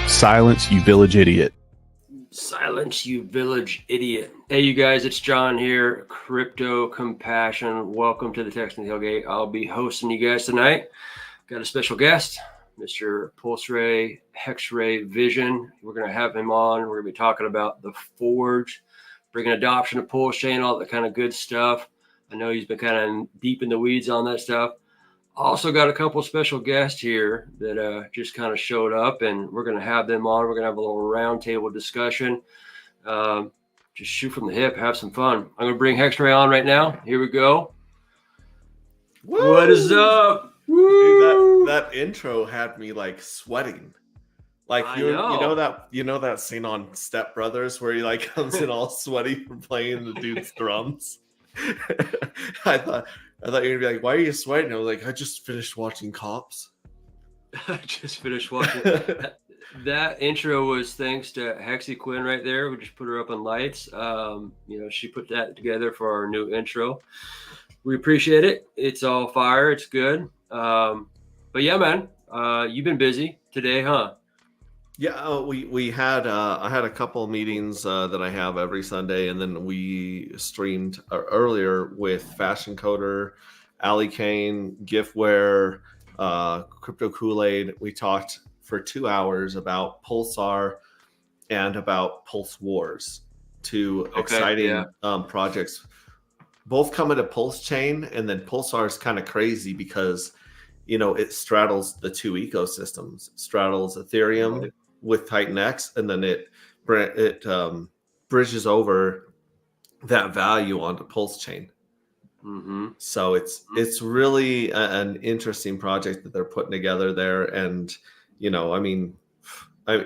Silence, you village idiot. Silence, you village idiot. Hey, you guys, it's John here, Crypto Compassion. Welcome to the Texan Tailgate. I'll be hosting you guys tonight. Got a special guest, Mr. PulseRayVision. We're going to have him on. We're going to be talking about the Forge, bringing adoption of Pulsechain, all that kind of good stuff. I know he's been kind of deep in the weeds on that stuff. Also got a couple of special guests here that just kind of showed up, and we're going to have them on. We're going to have a little roundtable discussion. Just shoot from the hip, have some fun. I'm going to bring Hexray on right now. Here we go. Woo! What is up? Dude, that intro had me like sweating. Like you know that scene on Step Brothers where he like comes in all sweaty from playing the dude's drums. I thought you were gonna be like, why are you sweating? I was like, I just finished watching Cops. I just finished watching. That intro was thanks to Hexy Quinn right there. We just put her up on lights. She put that together for our new intro. We appreciate it. It's all fire. It's good. But yeah, man, you've been busy today, huh? Yeah, we had I had a couple of meetings that I have every Sunday, and then we streamed earlier with Fashion Coder, Ali Kane, Giftware, Crypto Kool-Aid. We talked for 2 hours about Pulsar and about Pulse Wars, two exciting projects. Both coming to Pulsechain, and then Pulsar is kind of crazy because it straddles the two ecosystems. It straddles Ethereum with Titan X, and then it bridges over that value onto Pulsechain. Mm-hmm. So it's really an interesting project that they're putting together there. And I'm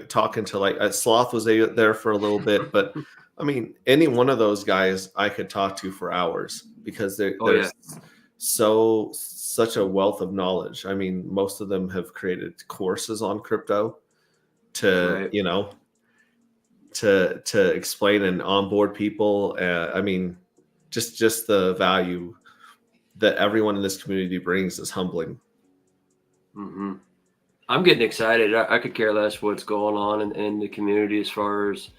talking to like Sloth was there for a little bit, but I mean, any one of those guys I could talk to for hours because there's such a wealth of knowledge. I mean, most of them have created courses on crypto to explain and onboard people. Just the value that everyone in this community brings is humbling. Mm-hmm. I'm getting excited. I could care less what's going on in the community as far as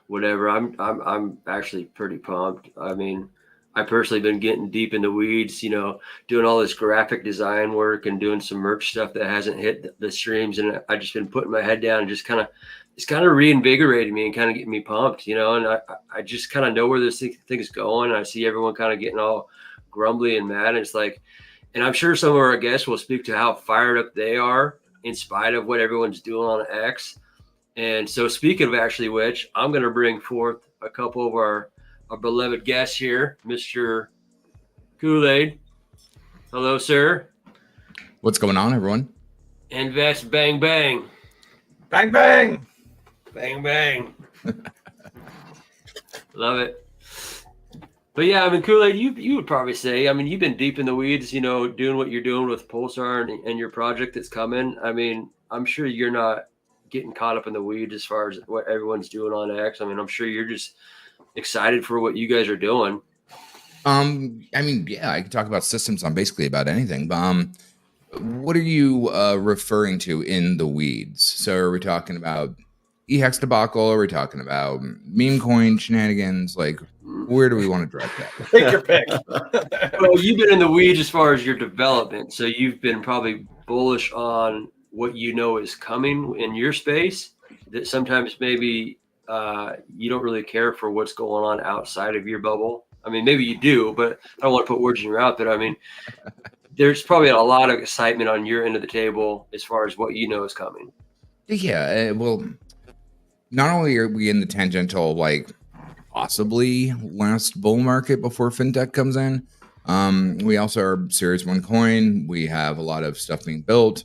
whatever. I'm actually pretty pumped. I mean, I personally been getting deep in the weeds, doing all this graphic design work and doing some merch stuff that hasn't hit the streams. And I just been putting my head down and it's kind of reinvigorating me and kind of getting me pumped, and I just kind of know where this thing is going. I see everyone kind of getting all grumbly and mad. And it's like, and I'm sure some of our guests will speak to how fired up they are in spite of what everyone's doing on X. And so speaking of actually which, I'm going to bring forth a couple of our beloved guests here, Mr. Kool-Aid. Hello, sir. What's going on, everyone? Invest bang bang. Bang bang. Bang bang. Love it. But yeah, I mean, Kool-Aid, you would probably say, I mean, you've been deep in the weeds, doing what you're doing with Pulsar and your project that's coming. I mean, I'm sure you're not getting caught up in the weeds as far as what everyone's doing on X. I mean, I'm sure you're just excited for what you guys are doing. I mean, yeah, I can talk about systems on basically about anything. But What are you referring to in the weeds? So are we talking about eHex debacle? Are we talking about meme coin shenanigans? Like, where do we want to drive that? Take your pick. Well, you've been in the weeds as far as your development, so you've been probably bullish on what you know is coming in your space. That sometimes maybe you don't really care for what's going on outside of your bubble. I mean, maybe you do, but I don't want to put words in your mouth. But I mean, there's probably a lot of excitement on your end of the table as far as what you know is coming. Yeah, well, not only are we in the tangential, like possibly last bull market before fintech comes in, we also are Series 1 coin. We have a lot of stuff being built.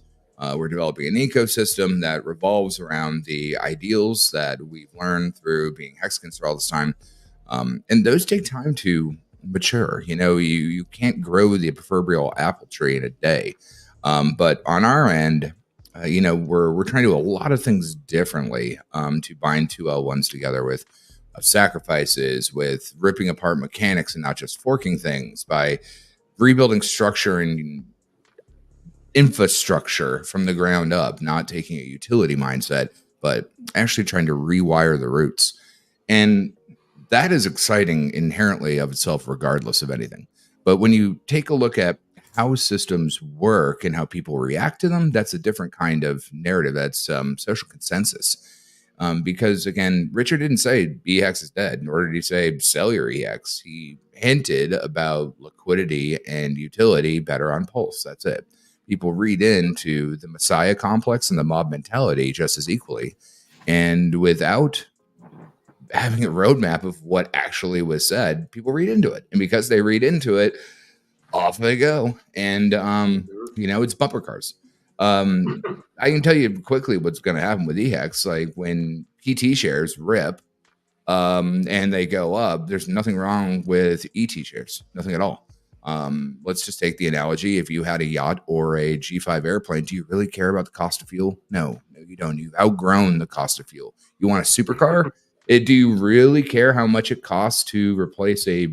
We're developing an ecosystem that revolves around the ideals that we've learned through being hexagons for all this time. And those take time to mature. You know, you can't grow the proverbial apple tree in a day. But on our end, you know, we're trying to do a lot of things differently to bind two L1s together with sacrifices, with ripping apart mechanics and not just forking things, by rebuilding structure and infrastructure from the ground up, not taking a utility mindset, but actually trying to rewire the roots. And that is exciting inherently of itself, regardless of anything. But when you take a look at how systems work and how people react to them, that's a different kind of narrative. That's social consensus. Because again, Richard didn't say EX is dead, nor did he say sell your EX. He hinted about liquidity and utility better on Pulse. That's it. People read into the Messiah complex and the mob mentality just as equally. And without having a roadmap of what actually was said, people read into it. And because they read into it, off they go. And, you know, it's bumper cars. I can tell you quickly what's going to happen with EHEX. Like when PT shares rip and they go up, there's nothing wrong with ET shares, nothing at all. Let's just take the analogy. If you had a yacht or a G5 airplane, do you really care about the cost of fuel? No, you don't. You've outgrown the cost of fuel. You want a supercar? Do you really care how much it costs to replace a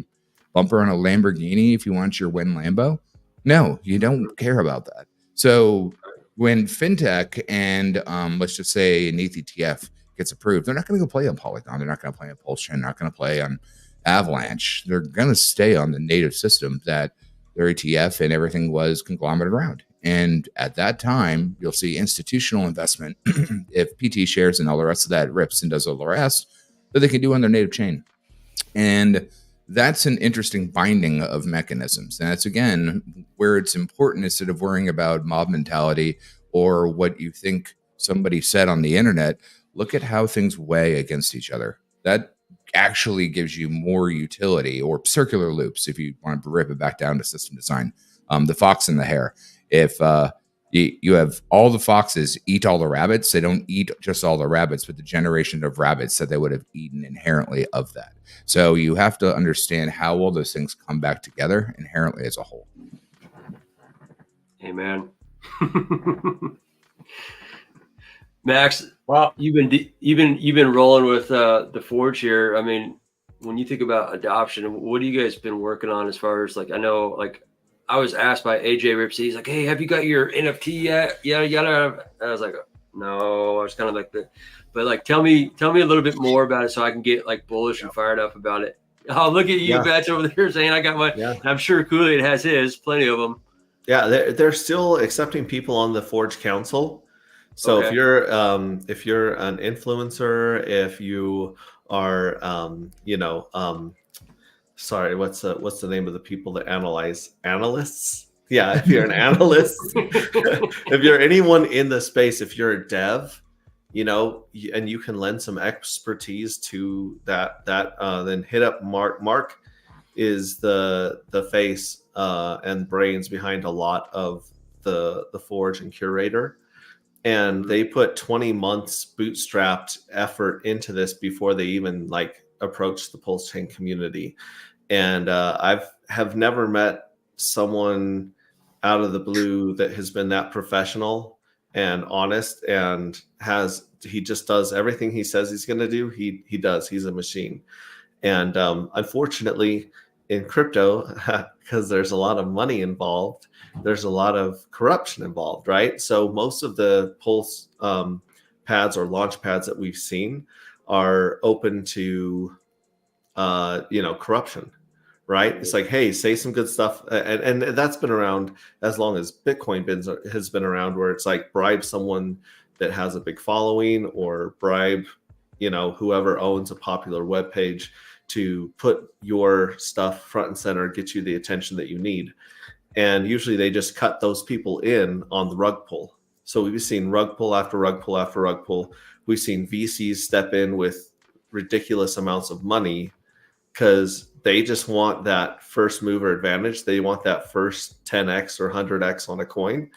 bumper on a Lamborghini if you want your Win Lambo? No, you don't care about that. So when fintech and let's just say an ETH ETF gets approved, they're not going to go play on Polygon. They're not going to play on Pulsechain. They're not going to play on Avalanche. They're going to stay on the native system that their ETF and everything was conglomerate around. And at that time, you'll see institutional investment if PT shares and all the rest of that rips and does all the rest that they can do on their native chain. And that's an interesting binding of mechanisms. And that's, again, where it's important instead of worrying about mob mentality or what you think somebody said on the internet, look at how things weigh against each other. That actually gives you more utility, or circular loops, if you want to rip it back down to system design. The fox and the hare. If you have all the foxes eat all the rabbits, they don't eat just all the rabbits, but the generation of rabbits that they would have eaten inherently of that. So you have to understand how all those things come back together inherently as a whole. Amen. Max, Well, you've been rolling with the Forge here. I mean, when you think about adoption, what have you guys been working on as far as, like, I know, like, I was asked by AJ Ripsey, he's like, hey, have you got your NFT yet? Yada. I was like, no. I was kind of like but like, tell me a little bit more about it so I can get like bullish and fired up about it. Oh, look at you, Bats, over there saying I got my. Yeah. I'm sure Kool-Aid has his, plenty of them. Yeah, they're still accepting people on the Forge Council. So if you're an influencer, if you are, sorry, what's the name of the people that analyze? Analysts? Yeah, if you're an analyst, if you're anyone in the space, if you're a dev, you know, and you can lend some expertise to that, then hit up Mark. Mark is the face and brains behind a lot of the Forge and Curator. And they put 20 months bootstrapped effort into this before they even like approached the Pulsechain community. And have never met someone out of the blue that has been that professional and honest, and he just does everything he says he's going to do. He does. He's a machine. And unfortunately, in crypto, because there's a lot of money involved, there's a lot of corruption involved, right? So most of the Pulse pads or launch pads that we've seen are open to corruption, right? It's like, hey, say some good stuff, and that's been around as long as Bitcoin has been around, where it's like bribe someone that has a big following, or bribe whoever owns a popular web page to put your stuff front and center, get you the attention that you need. And usually they just cut those people in on the rug pull. So we've seen rug pull after rug pull after rug pull. We've seen VCs step in with ridiculous amounts of money because they just want that first mover advantage. They want that first 10x or 100x on a coin,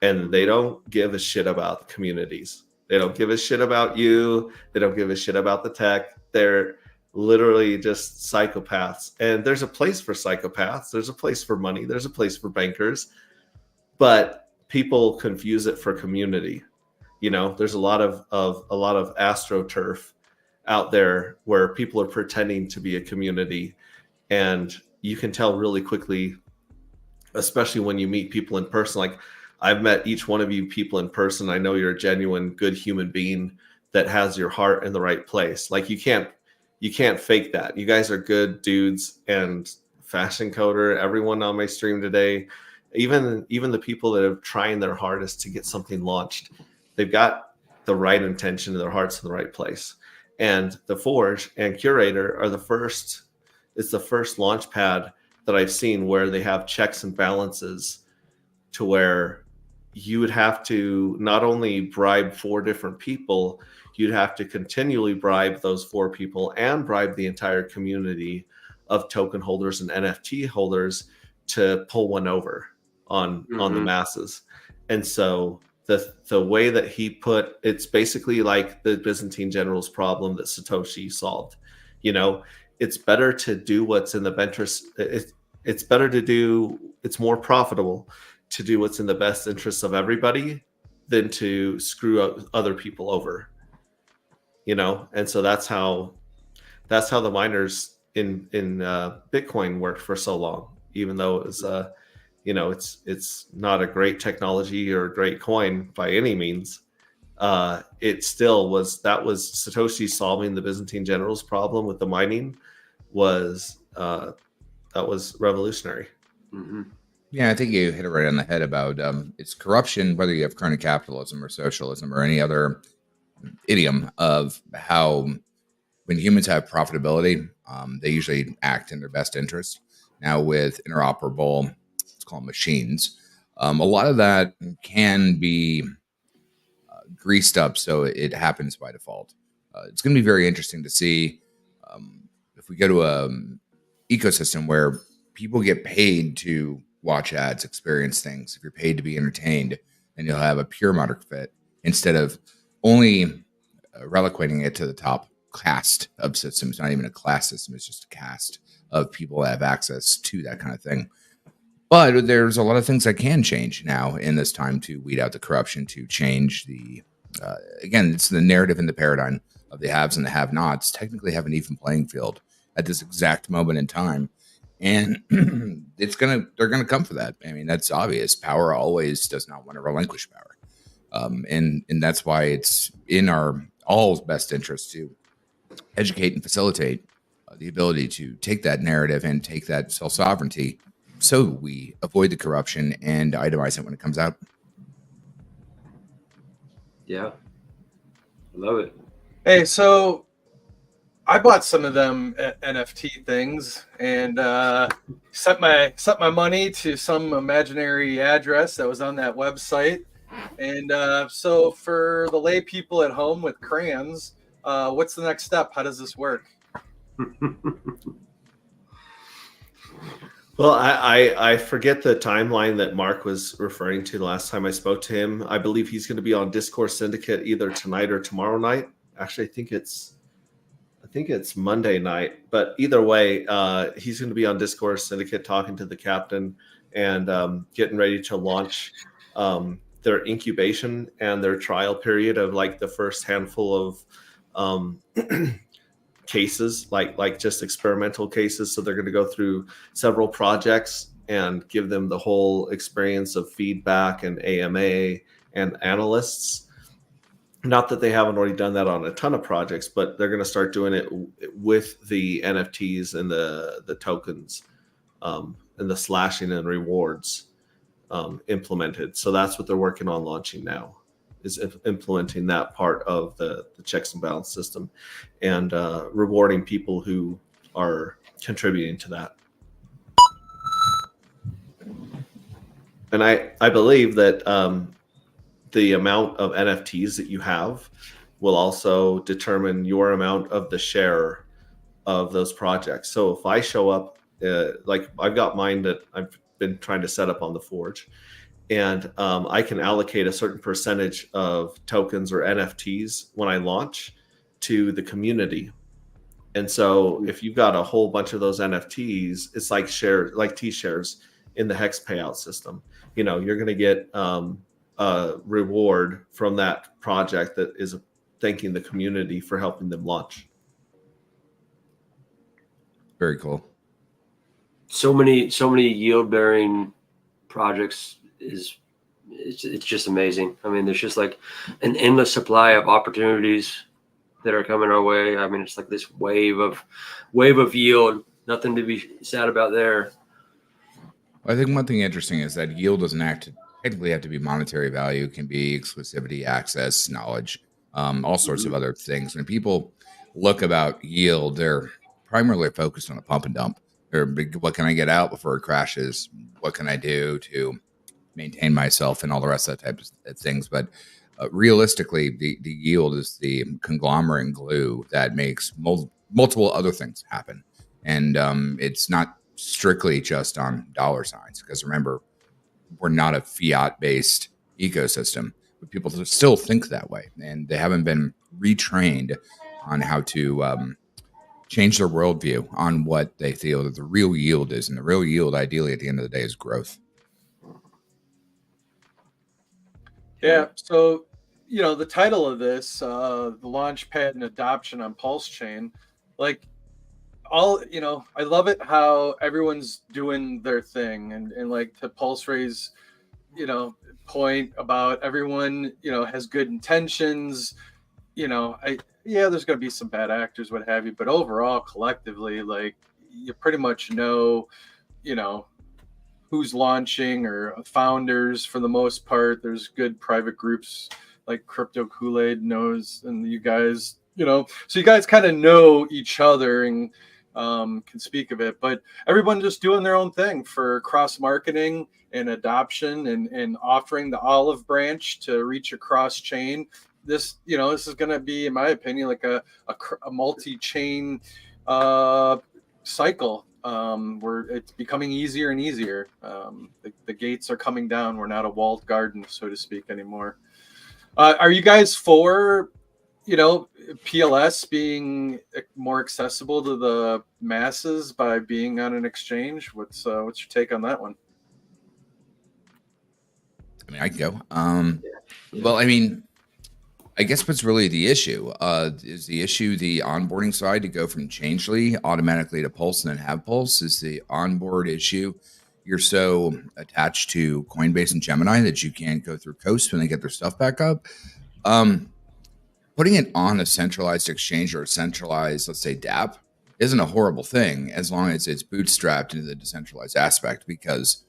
and they don't give a shit about the communities. They don't give a shit about you. They don't give a shit about the tech. They're literally just psychopaths. And there's a place for psychopaths. There's a place for money. There's a place for bankers. But people confuse it for community. There's a lot of astroturf out there where people are pretending to be a community, and you can tell really quickly, especially when you meet people in person. Like, I've met each one of you people in person. I know you're a genuine good human being that has your heart in the right place. Like, you can't fake that. You guys are good dudes. And Fashion Coder, everyone on my stream today, even the people that are trying their hardest to get something launched, they've got the right intention and their heart's in the right place. And the Forge and Curator are the first launch pad that I've seen where they have checks and balances, to where you would have to not only bribe 4 different people, you'd have to continually bribe those 4 people and bribe the entire community of token holders and NFT holders to pull one over on the masses. And so the way that he put, it's basically like the Byzantine generals problem that Satoshi solved. It's better to do what's in the interest. It's more profitable to do what's in the best interests of everybody than to screw up other people over. And so that's how the miners in Bitcoin worked for so long, even though it was it's not a great technology or a great coin by any means. It still was Satoshi solving the Byzantine generals problem with the mining that was revolutionary. Mm-hmm. Yeah, I think you hit it right on the head about it's corruption, whether you have crony capitalism or socialism or any other idiom of how when humans have profitability, they usually act in their best interest. Now with interoperable, let's call them machines, a lot of that can be greased up so it happens by default. It's going to be very interesting to see if we go to a ecosystem where people get paid to watch ads, experience things. If you're paid to be entertained, then you'll have a pure market fit instead of only relocating it to the top cast of systems. Not even a class system, it's just a cast of people that have access to that kind of thing. But there's a lot of things that can change now in this time to weed out the corruption, to change the again, it's the narrative and the paradigm of the haves and the have-nots technically have an even playing field at this exact moment in time. And they're gonna come for that. I mean, that's obvious. Power always does not want to relinquish power. And that's why it's in our all's best interest to educate and facilitate the ability to take that narrative and take that self-sovereignty so we avoid the corruption and itemize it when it comes out. Yeah. I love it. Hey, so I bought some of them NFT things and sent my money to some imaginary address that was on that website. And so for the lay people at home with crayons, what's the next step? How does this work? Well, I forget the timeline that Mark was referring to the last time I spoke to him. I believe he's going to be on Discourse Syndicate either tonight or tomorrow night. Actually, I think it's Monday night. But either way, he's going to be on Discourse Syndicate talking to the captain and getting ready to launch their incubation and their trial period of like the first handful of cases, like just experimental cases. So they're going to go through several projects and give them the whole experience of feedback and AMA and analysts. Not that they haven't already done that on a ton of projects, but they're going to start doing it with the NFTs and the tokens and the slashing and rewards implemented. So that's what they're working on launching now, is implementing that part of the checks and balance system and rewarding people who are contributing to that. And I believe that the amount of NFTs that you have will also determine your amount of the share of those projects. So if I show up, like I've got mine that I've been trying to set up on the Forge, and I can allocate a certain percentage of tokens or NFTs when I launch to the community. And so if you've got a whole bunch of those NFTs, it's like shares, like T-shares in the Hex payout system. You know, you're going to get a reward from that project that is thanking the community for helping them launch. Very cool. So many yield bearing projects it's just amazing. I mean, there's just like an endless supply of opportunities that are coming our way. I mean, it's like this wave of yield. Nothing to be sad about there. I think one thing interesting is that yield doesn't technically have to be monetary value. It can be exclusivity, access, knowledge, all sorts of other things. When people look about yield, they're primarily focused on a pump and dump. Or what can I get out before it crashes? What can I do to maintain myself and all the rest of that type of things? But realistically, the yield is the conglomerate and glue that makes multiple other things happen. And it's not strictly just on dollar signs, because remember, we're not a fiat-based ecosystem, but people still think that way, and they haven't been retrained on how to change their worldview on what they feel that the real yield is. And the real yield, ideally, at the end of the day, is growth. Yeah. So, you know, the title of this, the Launchpad and adoption on Pulsechain, like, you know, I love it how everyone's doing their thing, and like to PulseRay's, you know, point about everyone, you know, has good intentions. You know, there's going to be some bad actors, what have you, but overall, collectively, like, you pretty much know, you know, who's launching, or founders for the most part. There's good private groups like Crypto Kool-Aid knows, and you guys, you know, so you guys kind of know each other and can speak of it, but everyone just doing their own thing for cross marketing and adoption, and offering the olive branch to reach across chain. This, you know, this is going to be, in my opinion, like a multi-chain cycle where it's becoming easier and easier. The gates are coming down. We're not a walled garden, so to speak, anymore. Are you guys for, you know, PLS being more accessible to the masses by being on an exchange? What's your take on that one? I mean, I can go. Well, I mean, I guess what's really the issue is the onboarding side to go from Changely automatically to Pulse and then have Pulse is the onboard issue. You're so attached to Coinbase and Gemini that you can't go through Coast when they get their stuff back up. Putting it on a centralized exchange or a centralized, let's say, DApp, isn't a horrible thing as long as it's bootstrapped into the decentralized aspect. Because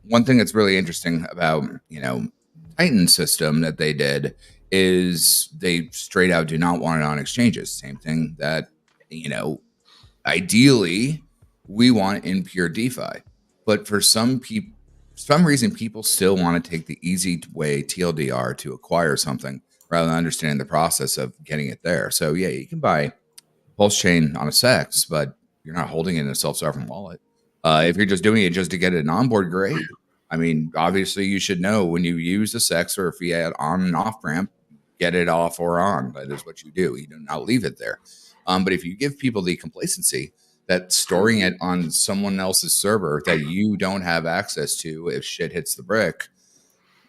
one thing that's really interesting about, you know, Titan system that they did is they straight out do not want it on exchanges. Same thing that, you know, ideally we want in pure DeFi, but for some reason people still want to take the easy way TLDR to acquire something, rather than understanding the process of getting it there. So yeah, you can buy Pulsechain on a SEX, but you're not holding it in a self-sovereign wallet. If you're just doing it just to get it onboard, great. I mean, obviously you should know when you use a SEX or a fiat on and off ramp, get it off or on. That is what you do. You do not leave it there. But if you give people the complacency that storing it on someone else's server that you don't have access to if shit hits the brick,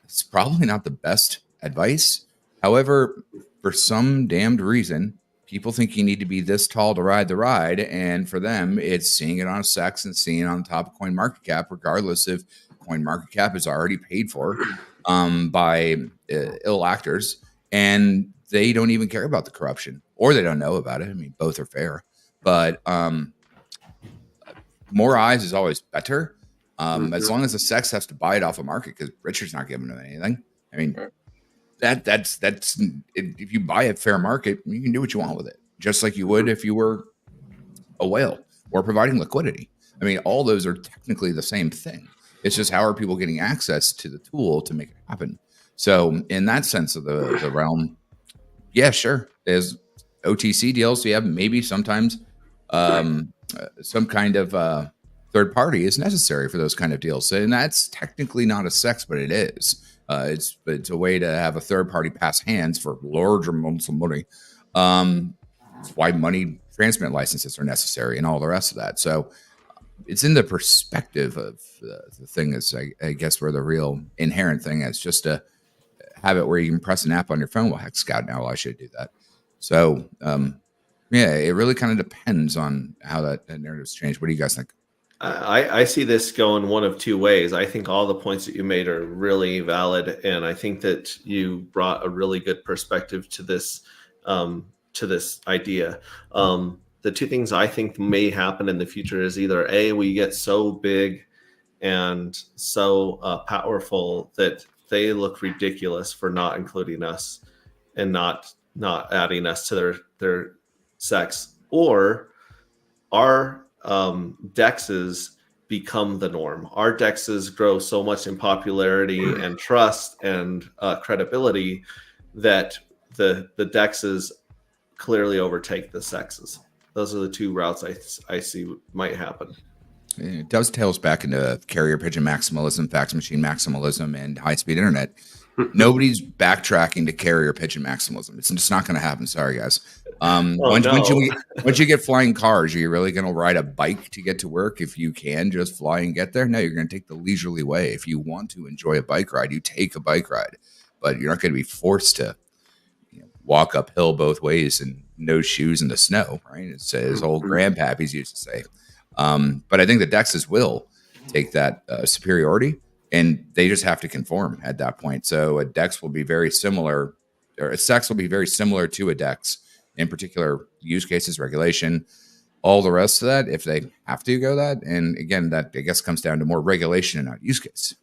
it's probably not the best advice. However, for some damned reason, people think you need to be this tall to ride the ride. And for them, it's seeing it on a SEX and seeing it on top of CoinMarketCap, regardless if CoinMarketCap is already paid for by ill actors. And they don't even care about the corruption, or they don't know about it. I mean, both are fair, but more eyes is always better. As long as the SEX has to buy it off a market, because Richard's not giving them anything. I mean, that's if you buy at fair market, you can do what you want with it, just like you would if you were a whale or providing liquidity. I mean, all those are technically the same thing. It's just how are people getting access to the tool to make it happen. So in that sense of the realm, yeah, sure. There's OTC deals. Yeah, maybe sometimes some kind of third party is necessary for those kind of deals. And that's technically not a SEX, but it is. It's a way to have a third party pass hands for large amounts of money. That's why money transmit licenses are necessary and all the rest of that. So it's in the perspective of the thing is, I guess, where the real inherent thing is, just to have it where you can press an app on your phone. Well, heck, Scout now, I should do that. So, yeah, it really kind of depends on how that narrative's changed. What do you guys think? I see this going one of two ways. I think all the points that you made are really valid, and I think that you brought a really good perspective to this idea. The two things I think may happen in the future is either A, we get so big and so powerful that they look ridiculous for not including us and not adding us to their SEX, or our dexes become the norm. Our dexes grow so much in popularity and trust and credibility that the dexes clearly overtake the sexes. Those are the two routes I see might happen. It dovetails back into carrier pigeon maximalism, fax machine maximalism, and high-speed internet. Nobody's backtracking to carrier pigeon maximalism. It's just not going to happen. Sorry, guys. Once you get flying cars, are you really going to ride a bike to get to work if you can just fly and get there? No, you're going to take the leisurely way. If you want to enjoy a bike ride, you take a bike ride. But you're not going to be forced to walk uphill both ways and no shoes in the snow, right? It's as old grandpappies used to say. But I think the dexes will take that superiority, and they just have to conform at that point. So a dex will be very similar, or a sex will be very similar to a dex, in particular use cases, regulation, all the rest of that, if they have to go that. And again, that I guess comes down to more regulation and not use case.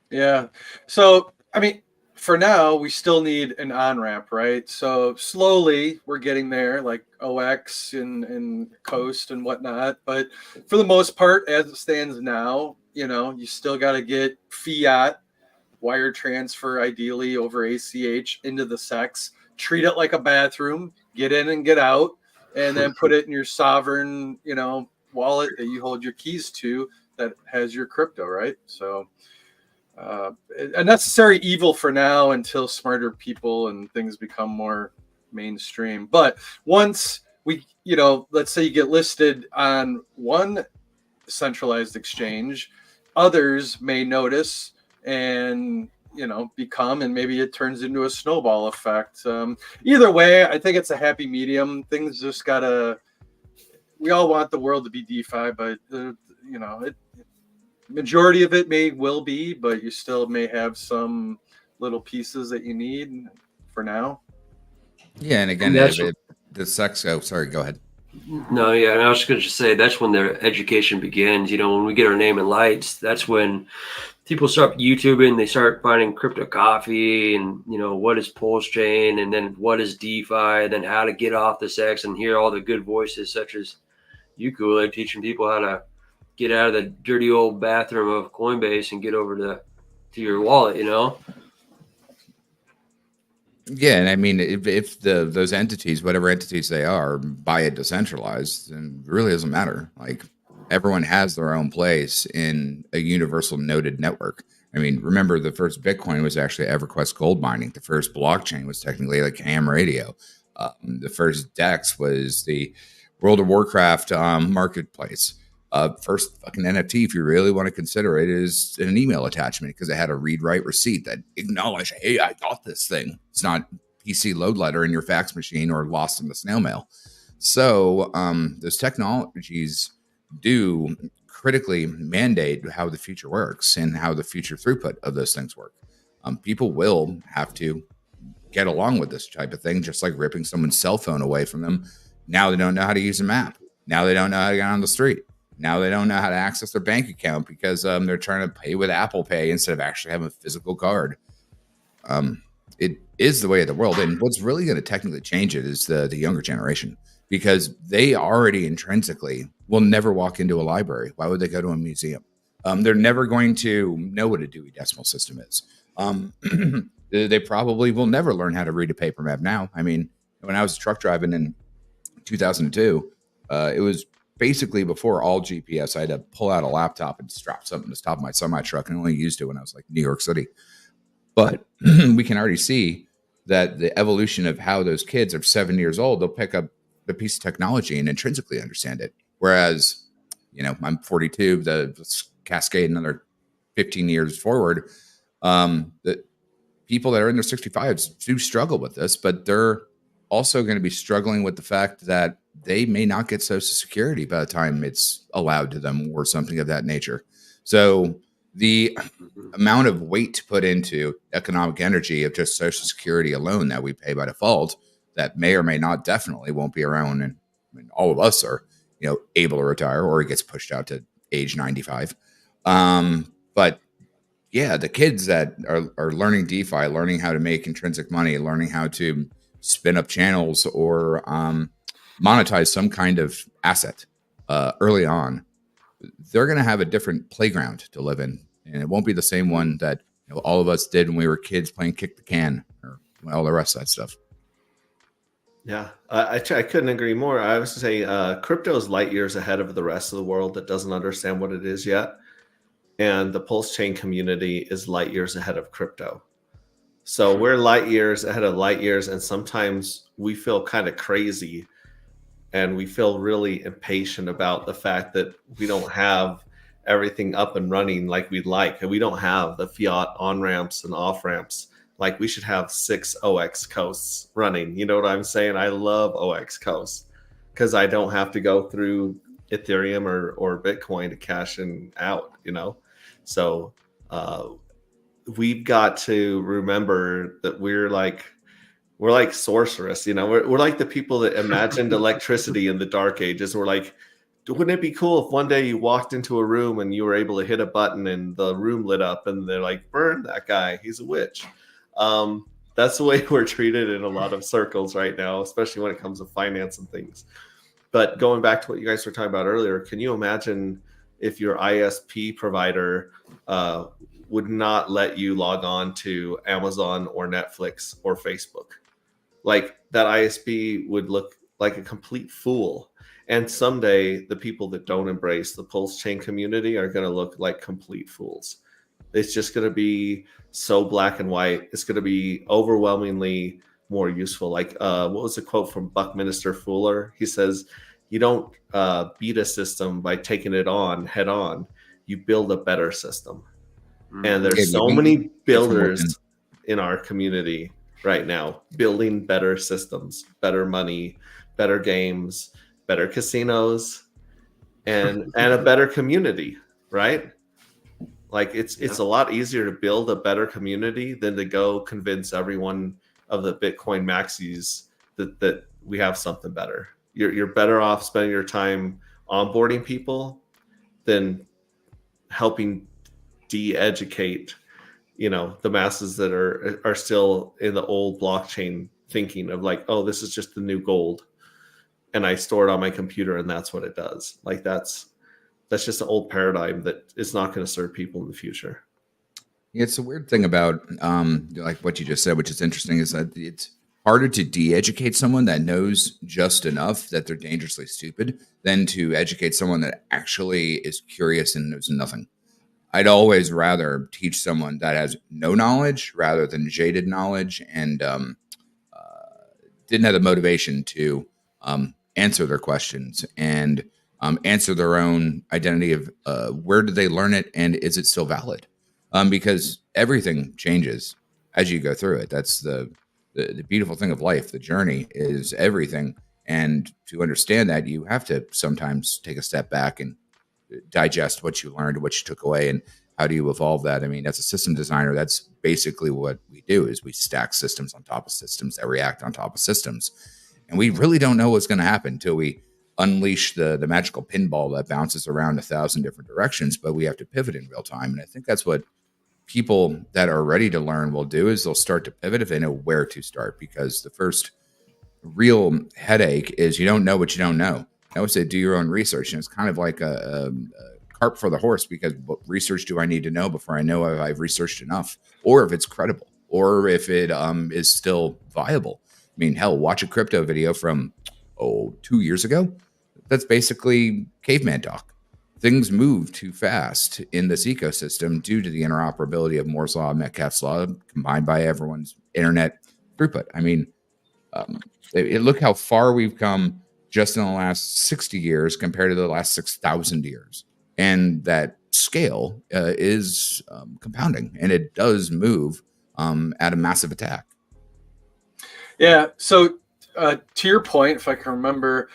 Yeah. So, I mean, for now, we still need an on-ramp, right? So slowly we're getting there, like OX and Coast and whatnot. But for the most part, as it stands now, you still got to get fiat wire transfer, ideally over ACH, into the SEX. Treat it like a bathroom, get in and get out, and then put it in your sovereign, wallet that you hold your keys to that has your crypto, right? So a necessary evil for now until smarter people and things become more mainstream. But once we, let's say you get listed on one centralized exchange, others may notice and become, and maybe it turns into a snowball effect. Either way, I think it's a happy medium. Things just we all want the world to be DeFi, but majority of it will be, but you still may have some little pieces that you need for now. Yeah, and again, the SEX. Oh, sorry, go ahead. No, yeah, and I was just going to say that's when their education begins. When we get our name in lights, that's when people start YouTubing. They start finding crypto coffee and what is Pulsechain, and then what is DeFi, and then how to get off the SEX, and hear all the good voices such as you, Kool-Aid, teaching people how to get out of the dirty old bathroom of Coinbase and get over to your wallet. Yeah, and I mean, if those entities, whatever entities they are, buy it decentralized, then it really doesn't matter. Like, everyone has their own place in a universal noded network. I mean, remember, the first Bitcoin was actually EverQuest gold mining. The first blockchain was technically like ham radio. The first DEX was the World of Warcraft marketplace. First fucking NFT, if you really want to consider it, is an email attachment because it had a read-write receipt that acknowledged, hey, I got this thing. It's not PC load letter in your fax machine or lost in the snail mail. So those technologies do critically mandate how the future works and how the future throughput of those things work. People will have to get along with this type of thing, just like ripping someone's cell phone away from them. Now they don't know how to use a map. Now they don't know how to get on the street. Now they don't know how to access their bank account because they're trying to pay with Apple Pay instead of actually having a physical card. It is the way of the world. And what's really going to technically change it is the younger generation, because they already intrinsically will never walk into a library. Why would they go to a museum? They're never going to know what a Dewey Decimal System is. They probably will never learn how to read a paper map now. I mean, when I was truck driving in 2002, it was basically before all GPS. I had to pull out a laptop and strap something to the top of my semi truck, and only used it when I was like New York City. But we can already see that the evolution of how those kids are 7 years old, they'll pick up the piece of technology and intrinsically understand it. Whereas, I'm 42, the cascade another 15 years forward. The people that are in their 65s do struggle with this, but they're also going to be struggling with the fact that they may not get Social Security by the time it's allowed to them or something of that nature. So the amount of weight to put into economic energy of just Social Security alone that we pay by default, that may or may not, definitely won't be around. And all of us are, able to retire, or it gets pushed out to age 95. But yeah, the kids that are learning DeFi, learning how to make intrinsic money, learning how to spin up channels or monetize some kind of asset early on, they're going to have a different playground to live in. And it won't be the same one that all of us did when we were kids playing kick the can or all the rest of that stuff. Yeah, I couldn't agree more. I was to say crypto is light years ahead of the rest of the world that doesn't understand what it is yet. And the Pulsechain community is light years ahead of crypto. So we're light years ahead of light years. And sometimes we feel kind of crazy and we feel really impatient about the fact that we don't have everything up and running like we'd like. And we don't have the fiat on-ramps and off-ramps. Like we should have 6 OX coasts running. You know what I'm saying? I love OX coasts because I don't have to go through Ethereum or Bitcoin to cash in out, So we've got to remember that we're like sorceress, we're like the people that imagined electricity in the dark ages. We're like, wouldn't it be cool if one day you walked into a room and you were able to hit a button and the room lit up and they're like, burn that guy, he's a witch. That's the way we're treated in a lot of circles right now, especially when it comes to finance and things. But going back to what you guys were talking about earlier, can you imagine if your ISP provider would not let you log on to Amazon or Netflix or Facebook? Like that ISP would look like a complete fool. And someday the people that don't embrace the Pulsechain community are going to look like complete fools. It's just going to be so black and white. It's going to be overwhelmingly more useful. Like what was the quote from Buckminster Fuller? He says, you don't beat a system by taking it on head on. You build a better system. And there's so many builders in our community right now building better systems, better money, better games, better casinos, and a better community, right? Like it's a lot easier to build a better community than to go convince everyone of the Bitcoin maxis that we have something better. You're better off spending your time onboarding people than helping de-educate, the masses that are still in the old blockchain thinking of like, oh, this is just the new gold, and I store it on my computer, and that's what it does. Like that's just an old paradigm that is not going to serve people in the future. Yeah, it's a weird thing about like what you just said, which is interesting, is that it's harder to de-educate someone that knows just enough that they're dangerously stupid than to educate someone that actually is curious and knows nothing. I'd always rather teach someone that has no knowledge rather than jaded knowledge and didn't have the motivation to answer their questions and answer their own identity of where did they learn it and is it still valid? Because everything changes as you go through it. That's the the beautiful thing of life. The journey is everything. And to understand that, you have to sometimes take a step back and digest what you learned, what you took away, and how do you evolve that. I mean, as a system designer, that's basically what we do, is we stack systems on top of systems that react on top of systems. And we really don't know what's going to happen until we unleash the magical pinball that bounces around 1,000 different directions, but we have to pivot in real time. And I think that's what people that are ready to learn will do, is they'll start to pivot if they know where to start, because the first real headache is you don't know what you don't know. I always say do your own research, and it's kind of like a cart for the horse, because what research do I need to know before I know if I've researched enough, or if it's credible, or if it is still viable. I mean, hell, watch a crypto video from 2 years ago. That's basically caveman talk. Things move too fast in this ecosystem due to the interoperability of Moore's law, Metcalfe's law, combined by everyone's internet throughput. I mean, look how far we've come just in the last 60 years compared to the last 6,000 years. And that scale is compounding, and it does move at a massive attack. Yeah. So to your point, if I can remember,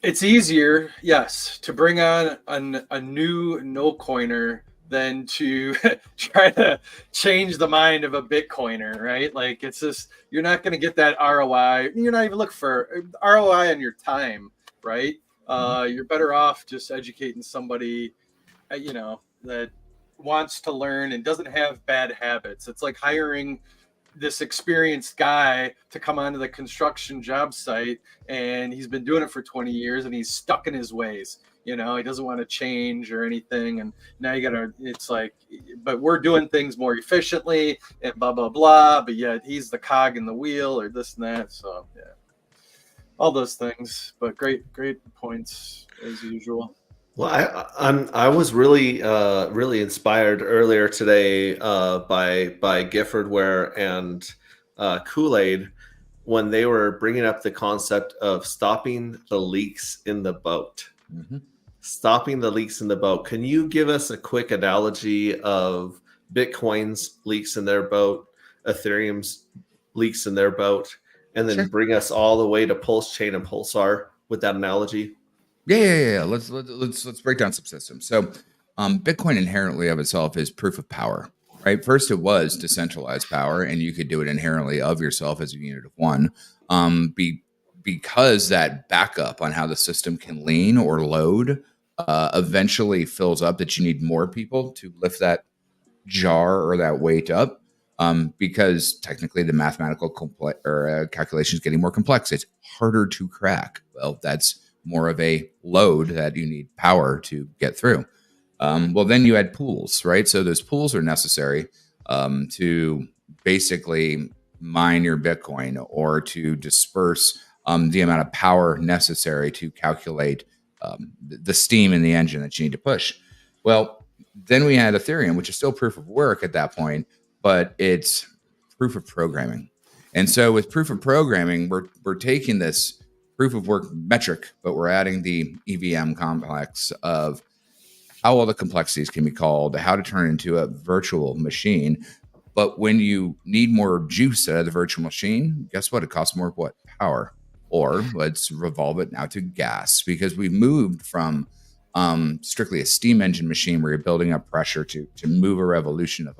it's easier, yes, to bring on a new no coiner than to try to change the mind of a Bitcoiner, right? Like, it's just, you're not going to get that ROI. You're not even looking for ROI on your time, right? You're better off just educating somebody, that wants to learn and doesn't have bad habits. It's like hiring this experienced guy to come onto the construction job site, and he's been doing it for 20 years and he's stuck in his ways. He doesn't want to change or anything. And now it's like, but we're doing things more efficiently and blah, blah, blah. But yet he's the cog in the wheel or this and that. So yeah, all those things, but great points as usual. Well, I was really inspired earlier today by Giffordware and Kool-Aid when they were bringing up the concept of stopping the leaks in the boat. Mm-hmm. Stopping the leaks in the boat. Can you give us a quick analogy of Bitcoin's leaks in their boat, Ethereum's leaks in their boat, and then bring us all the way to Pulsechain and Pulsar with that analogy? Yeah. Let's break down some systems. So, Bitcoin inherently of itself is proof of power, right? First, it was decentralized power, and you could do it inherently of yourself as a unit of one. Because that backup on how the system can lean or load eventually fills up, that you need more people to lift that jar or that weight up. Because technically the mathematical calculation is getting more complex. It's harder to crack. Well, that's more of a load that you need power to get through. Well, then you add pools, right? So those pools are necessary to basically mine your Bitcoin or to disperse the amount of power necessary to calculate the steam in the engine that you need to push. Well, then we had Ethereum, which is still proof of work at that point, but it's proof of programming. And so with proof of programming, we're taking this proof of work metric, but we're adding the EVM complex of how all the complexities can be called, how to turn it into a virtual machine. But when you need more juice out of the virtual machine, guess what? It costs more power. Or let's revolve it now to gas, because we've moved from strictly a steam engine machine where you're building up pressure to move a revolution of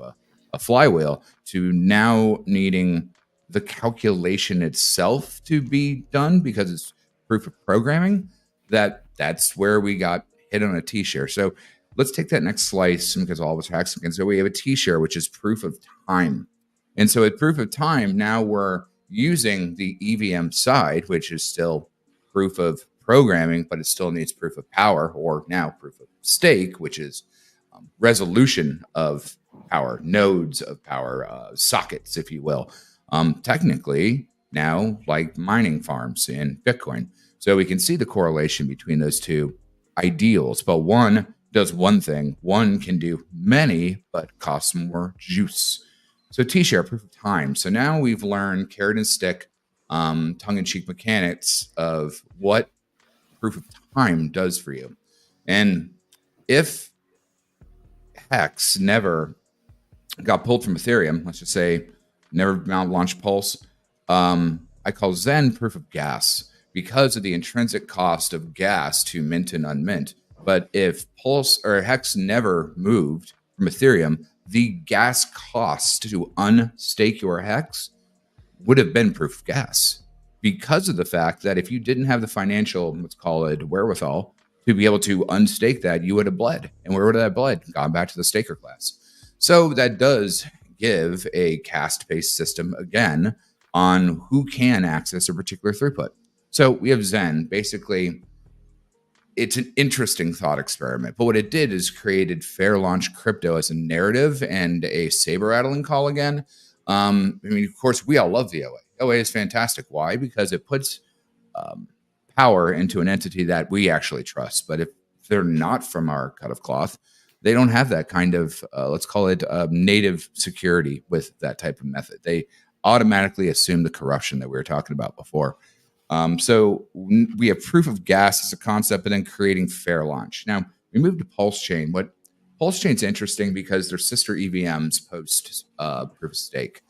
a flywheel, to now needing the calculation itself to be done because it's proof of programming. That's where we got hit on a T-share. So let's take that next slice, because all of us are hacks. And so we have a T-share, which is proof of time. And so at proof of time, now we're using the EVM side, which is still proof of programming, but it still needs proof of power, or now proof of stake, which is resolution of power, nodes of power, sockets, if you will. Technically now like mining farms in Bitcoin. So we can see the correlation between those two ideals, but one does one thing, one can do many, but costs more juice. So T-share, proof of time. So now we've learned carrot and stick, tongue-in-cheek mechanics of what proof of time does for you. And if Hex never got pulled from Ethereum, let's just say never launched Pulse. I call Zen proof of gas because of the intrinsic cost of gas to mint and unmint. But if Pulse or Hex never moved from Ethereum, the gas cost to unstake your Hex would have been proof of gas because of the fact that if you didn't have the financial, let's call it wherewithal, to be able to unstake that, you would have bled. And where would that have bled? Gone back to the staker class. So that does give a caste-based system again on who can access a particular throughput. So we have Zen. Basically, it's an interesting thought experiment. But what it did is created fair launch crypto as a narrative and a saber rattling call again. I mean, of course, we all love the OA. OA is fantastic. Why? Because it puts power into an entity that we actually trust. But if they're not from our cut of cloth, they don't have that kind of, let's call it native security with that type of method. They automatically assume the corruption that we were talking about before. So we have proof of gas as a concept, but then creating fair launch. Now, we move to Pulsechain. What Pulsechain's interesting because their sister EVMs post proof of stake,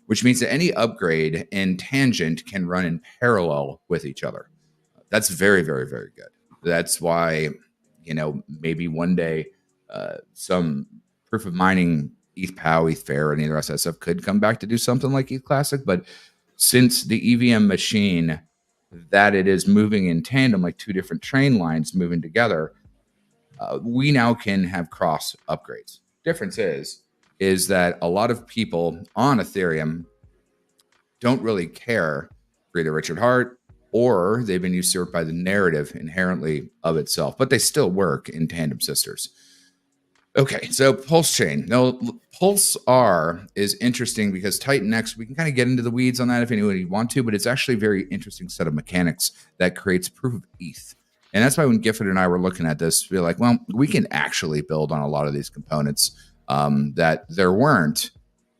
which means that any upgrade in tangent can run in parallel with each other. That's very, very, very good. That's why, maybe one day some proof of mining, ETH POW, ETH Fair, any of the rest of that stuff could come back to do something like ETH Classic. But since the EVM machine, that it is moving in tandem, like two different train lines moving together, we now can have cross upgrades. Difference is that a lot of people on Ethereum don't really care for either Richard Hart or they've been usurped by the narrative inherently of itself, but they still work in tandem sisters. Okay, so Pulsechain. Now, Pulse R is interesting because Titan X, we can kind of get into the weeds on that if anybody want to, but it's actually a very interesting set of mechanics that creates proof of ETH. And that's why when Gifford and I were looking at this, we're like, well, we can actually build on a lot of these components that there weren't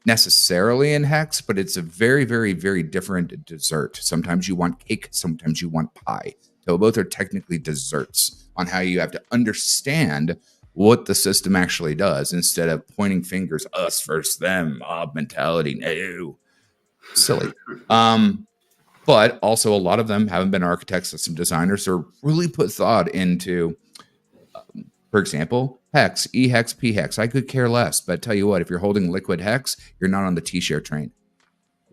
necessarily in Hex, but it's a very, very, very different dessert. Sometimes you want cake, sometimes you want pie. So both are technically desserts on how you have to understand what the system actually does instead of pointing fingers, us versus them, mob mentality. No, silly. But also a lot of them haven't been architects, system designers, or really put thought into, for example, Hex, E-Hex, P-Hex. I could care less, but tell you what, if you're holding liquid Hex, you're not on the T-share train.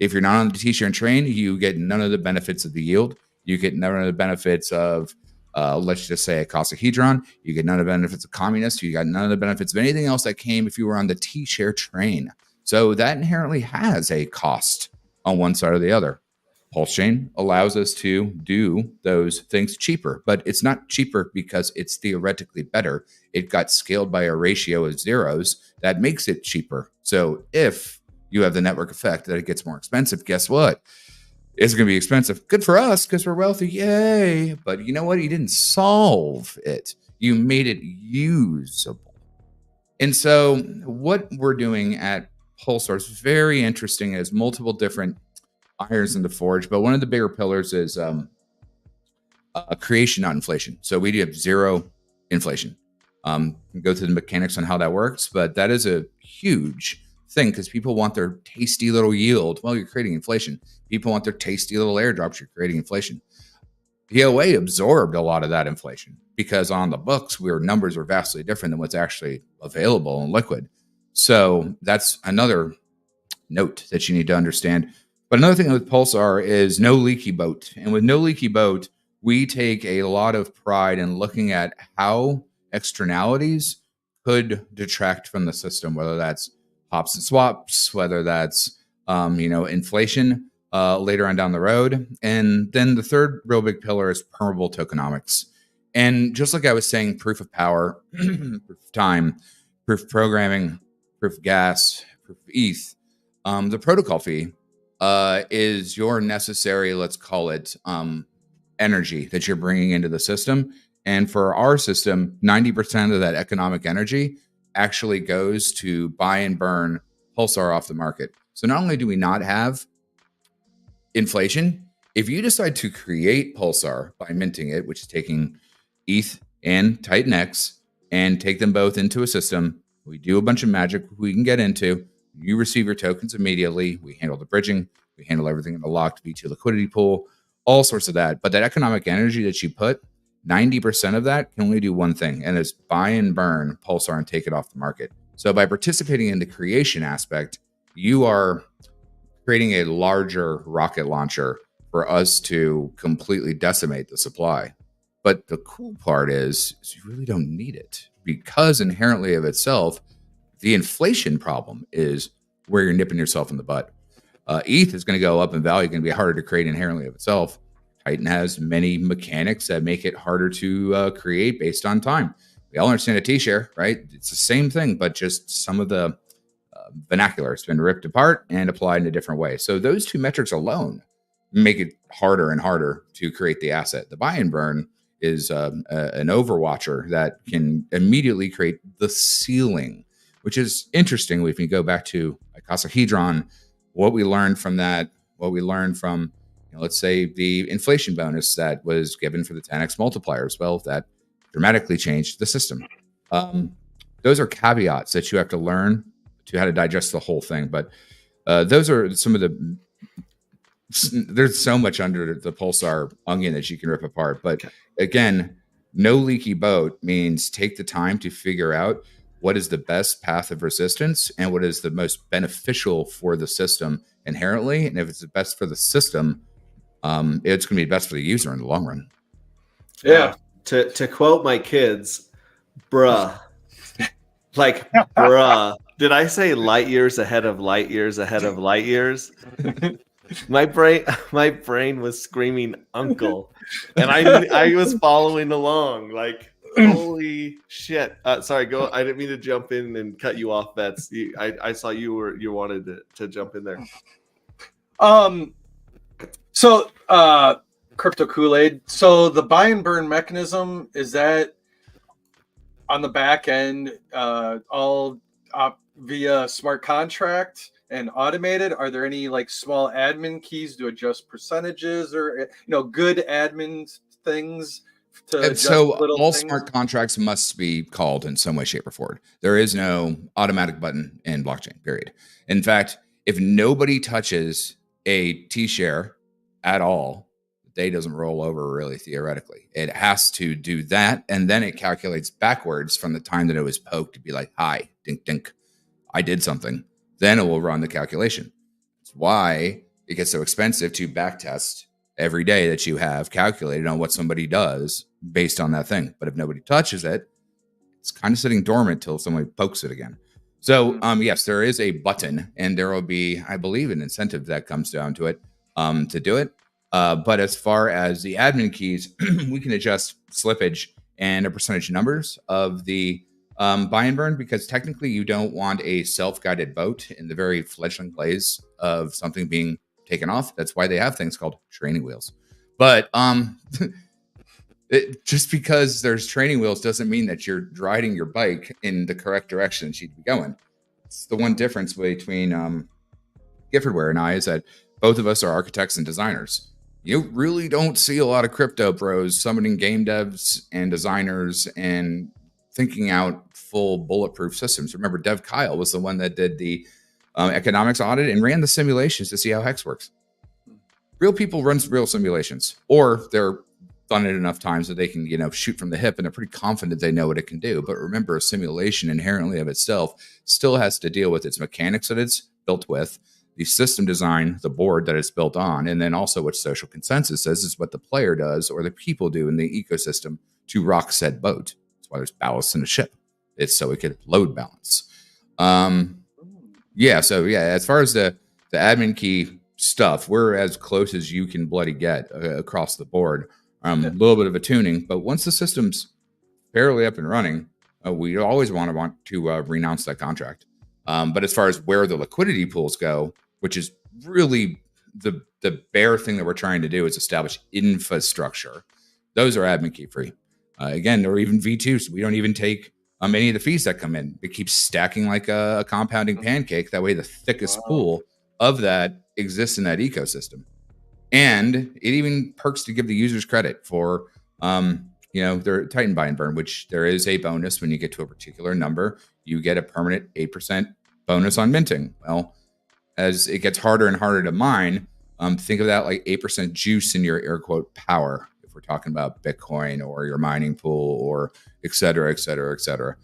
If you're not on the T-share train, you get none of the benefits of the yield. You get none of the benefits of let's just say a Cosahedron. You get none of the benefits of communist. You got none of the benefits of anything else that came if you were on the T-share train. So that inherently has a cost on one side or the other. Pulsechain allows us to do those things cheaper, but it's not cheaper because it's theoretically better. It got scaled by a ratio of zeros that makes it cheaper. So if you have the network effect that it gets more expensive, guess what? It's going to be expensive. Good for us because we're wealthy. Yay. But you know what? You didn't solve it. You made it usable. And so what we're doing at Pulsar is very interesting. It has multiple different irons in the forge. But one of the bigger pillars is creation, not inflation. So we do have zero inflation. Go through the mechanics on how that works. But that is a huge thing because people want their tasty little yield. Well, you're creating inflation. People want their tasty little airdrops. You're creating inflation. The OA absorbed a lot of that inflation because on the books, numbers are vastly different than what's actually available in liquid. So that's another note that you need to understand. But another thing with Pulsar is no leaky boat. And with no leaky boat, we take a lot of pride in looking at how externalities could detract from the system, whether that's hops and swaps, whether that's inflation later on down the road. And then the third real big pillar is permeable tokenomics. And just like I was saying, proof of power, proof of time, proof of programming, proof of gas, proof of ETH, the protocol fee is your necessary, let's call it, energy that you're bringing into the system. And for our system, 90% of that economic energy actually goes to buy and burn Pulsar off the market. So not only do we not have inflation, if you decide to create Pulsar by minting it, which is taking ETH and Titan X and take them both into a system, we do a bunch of magic we can get into. You receive your tokens immediately. We handle the bridging. We handle everything in the locked V2 liquidity pool, all sorts of that. But that economic energy that you put, 90% of that can only do one thing, and it's buy and burn Pulsar and take it off the market. So by participating in the creation aspect, you are creating a larger rocket launcher for us to completely decimate the supply. But the cool part is you really don't need it, because inherently of itself, the inflation problem is where you're nipping yourself in the butt. ETH is going to go up in value, going to be harder to create inherently of itself. Titan has many mechanics that make it harder to create based on time. We all understand a T-share, right? It's the same thing, but just some of the vernacular has been ripped apart and applied in a different way. So those two metrics alone make it harder and harder to create the asset. The buy and burn is an overwatcher that can immediately create the ceiling, which is interesting. If we go back to icosahedron, what we learned from that, what we learned from, let's say, the inflation bonus that was given for the 10x multipliers, well, that dramatically changed the system. Those are caveats that you have to learn to how to digest the whole thing. But those are some of the, there's so much under the Pulsar onion that you can rip apart. But again, no leaky boat means take the time to figure out what is the best path of resistance and what is the most beneficial for the system inherently. And if it's the best for the system, it's going to be best for the user in the long run. Yeah. To quote my kids, bruh, like, bruh, did I say light years ahead of light years ahead of light years? My brain was screaming uncle, and I was following along like, holy shit. Sorry, go. I didn't mean to jump in and cut you off, Bets. I saw you wanted to jump in there. So Crypto Kool-Aid. So the buy and burn mechanism, is that on the back end all via smart contract and automated? Are there any like small admin keys to adjust percentages or good admin things to adjust little all things? smart contracts must be called in some way, shape, or form. There is no automatic button in blockchain, period. In fact, if nobody touches a T-share at all, the day doesn't roll over, really, theoretically. It has to do that, and then it calculates backwards from the time that it was poked to be like, hi, dink, dink, I did something. Then it will run the calculation. That's why it gets so expensive to backtest every day that you have calculated on what somebody does based on that thing. But if nobody touches it, it's kind of sitting dormant till somebody pokes it again. So, yes, there is a button, and there will be, I believe, an incentive that comes down to it to do it. But as far as the admin keys, we can adjust slippage and a percentage numbers of the buy and burn, because technically you don't want a self-guided boat in the very fledgling phase of something being taken off. That's why they have things called training wheels. But just because there's training wheels doesn't mean that you're riding your bike in the correct direction that you'd be going. It's the one difference between Giffordware and I, is that both of us are architects and designers. You really don't see a lot of crypto pros summoning game devs and designers and thinking out full bulletproof systems. Remember, Dev Kyle was the one that did the economics audit and ran the simulations to see how Hex works. Real people run real simulations, or they're done it enough times that they can, shoot from the hip and they're pretty confident they know what it can do. But remember, a simulation inherently of itself still has to deal with its mechanics that it's built with, the system design, the board that it's built on, and then also what social consensus says is what the player does or the people do in the ecosystem to rock said boat. That's why there's ballast in a ship. It's so it could load balance. As far as the admin key stuff, we're as close as you can bloody get across the board. A little bit of a tuning, but once the system's fairly up and running, we always want to renounce that contract. But as far as where the liquidity pools go, which is really the bare thing that we're trying to do, is establish infrastructure. Those are admin key free. Again, or even V2s. We don't even take any of the fees that come in. It keeps stacking like a compounding pancake. That way, the thickest pool of that exists in that ecosystem. And it even perks to give the users credit for, their Titan buy and burn, which there is a bonus when you get to a particular number. You get a permanent 8% bonus on minting. Well, as it gets harder and harder to mine, think of that like 8% juice in your air quote power. If we're talking about Bitcoin or your mining pool or et cetera, et cetera, et cetera.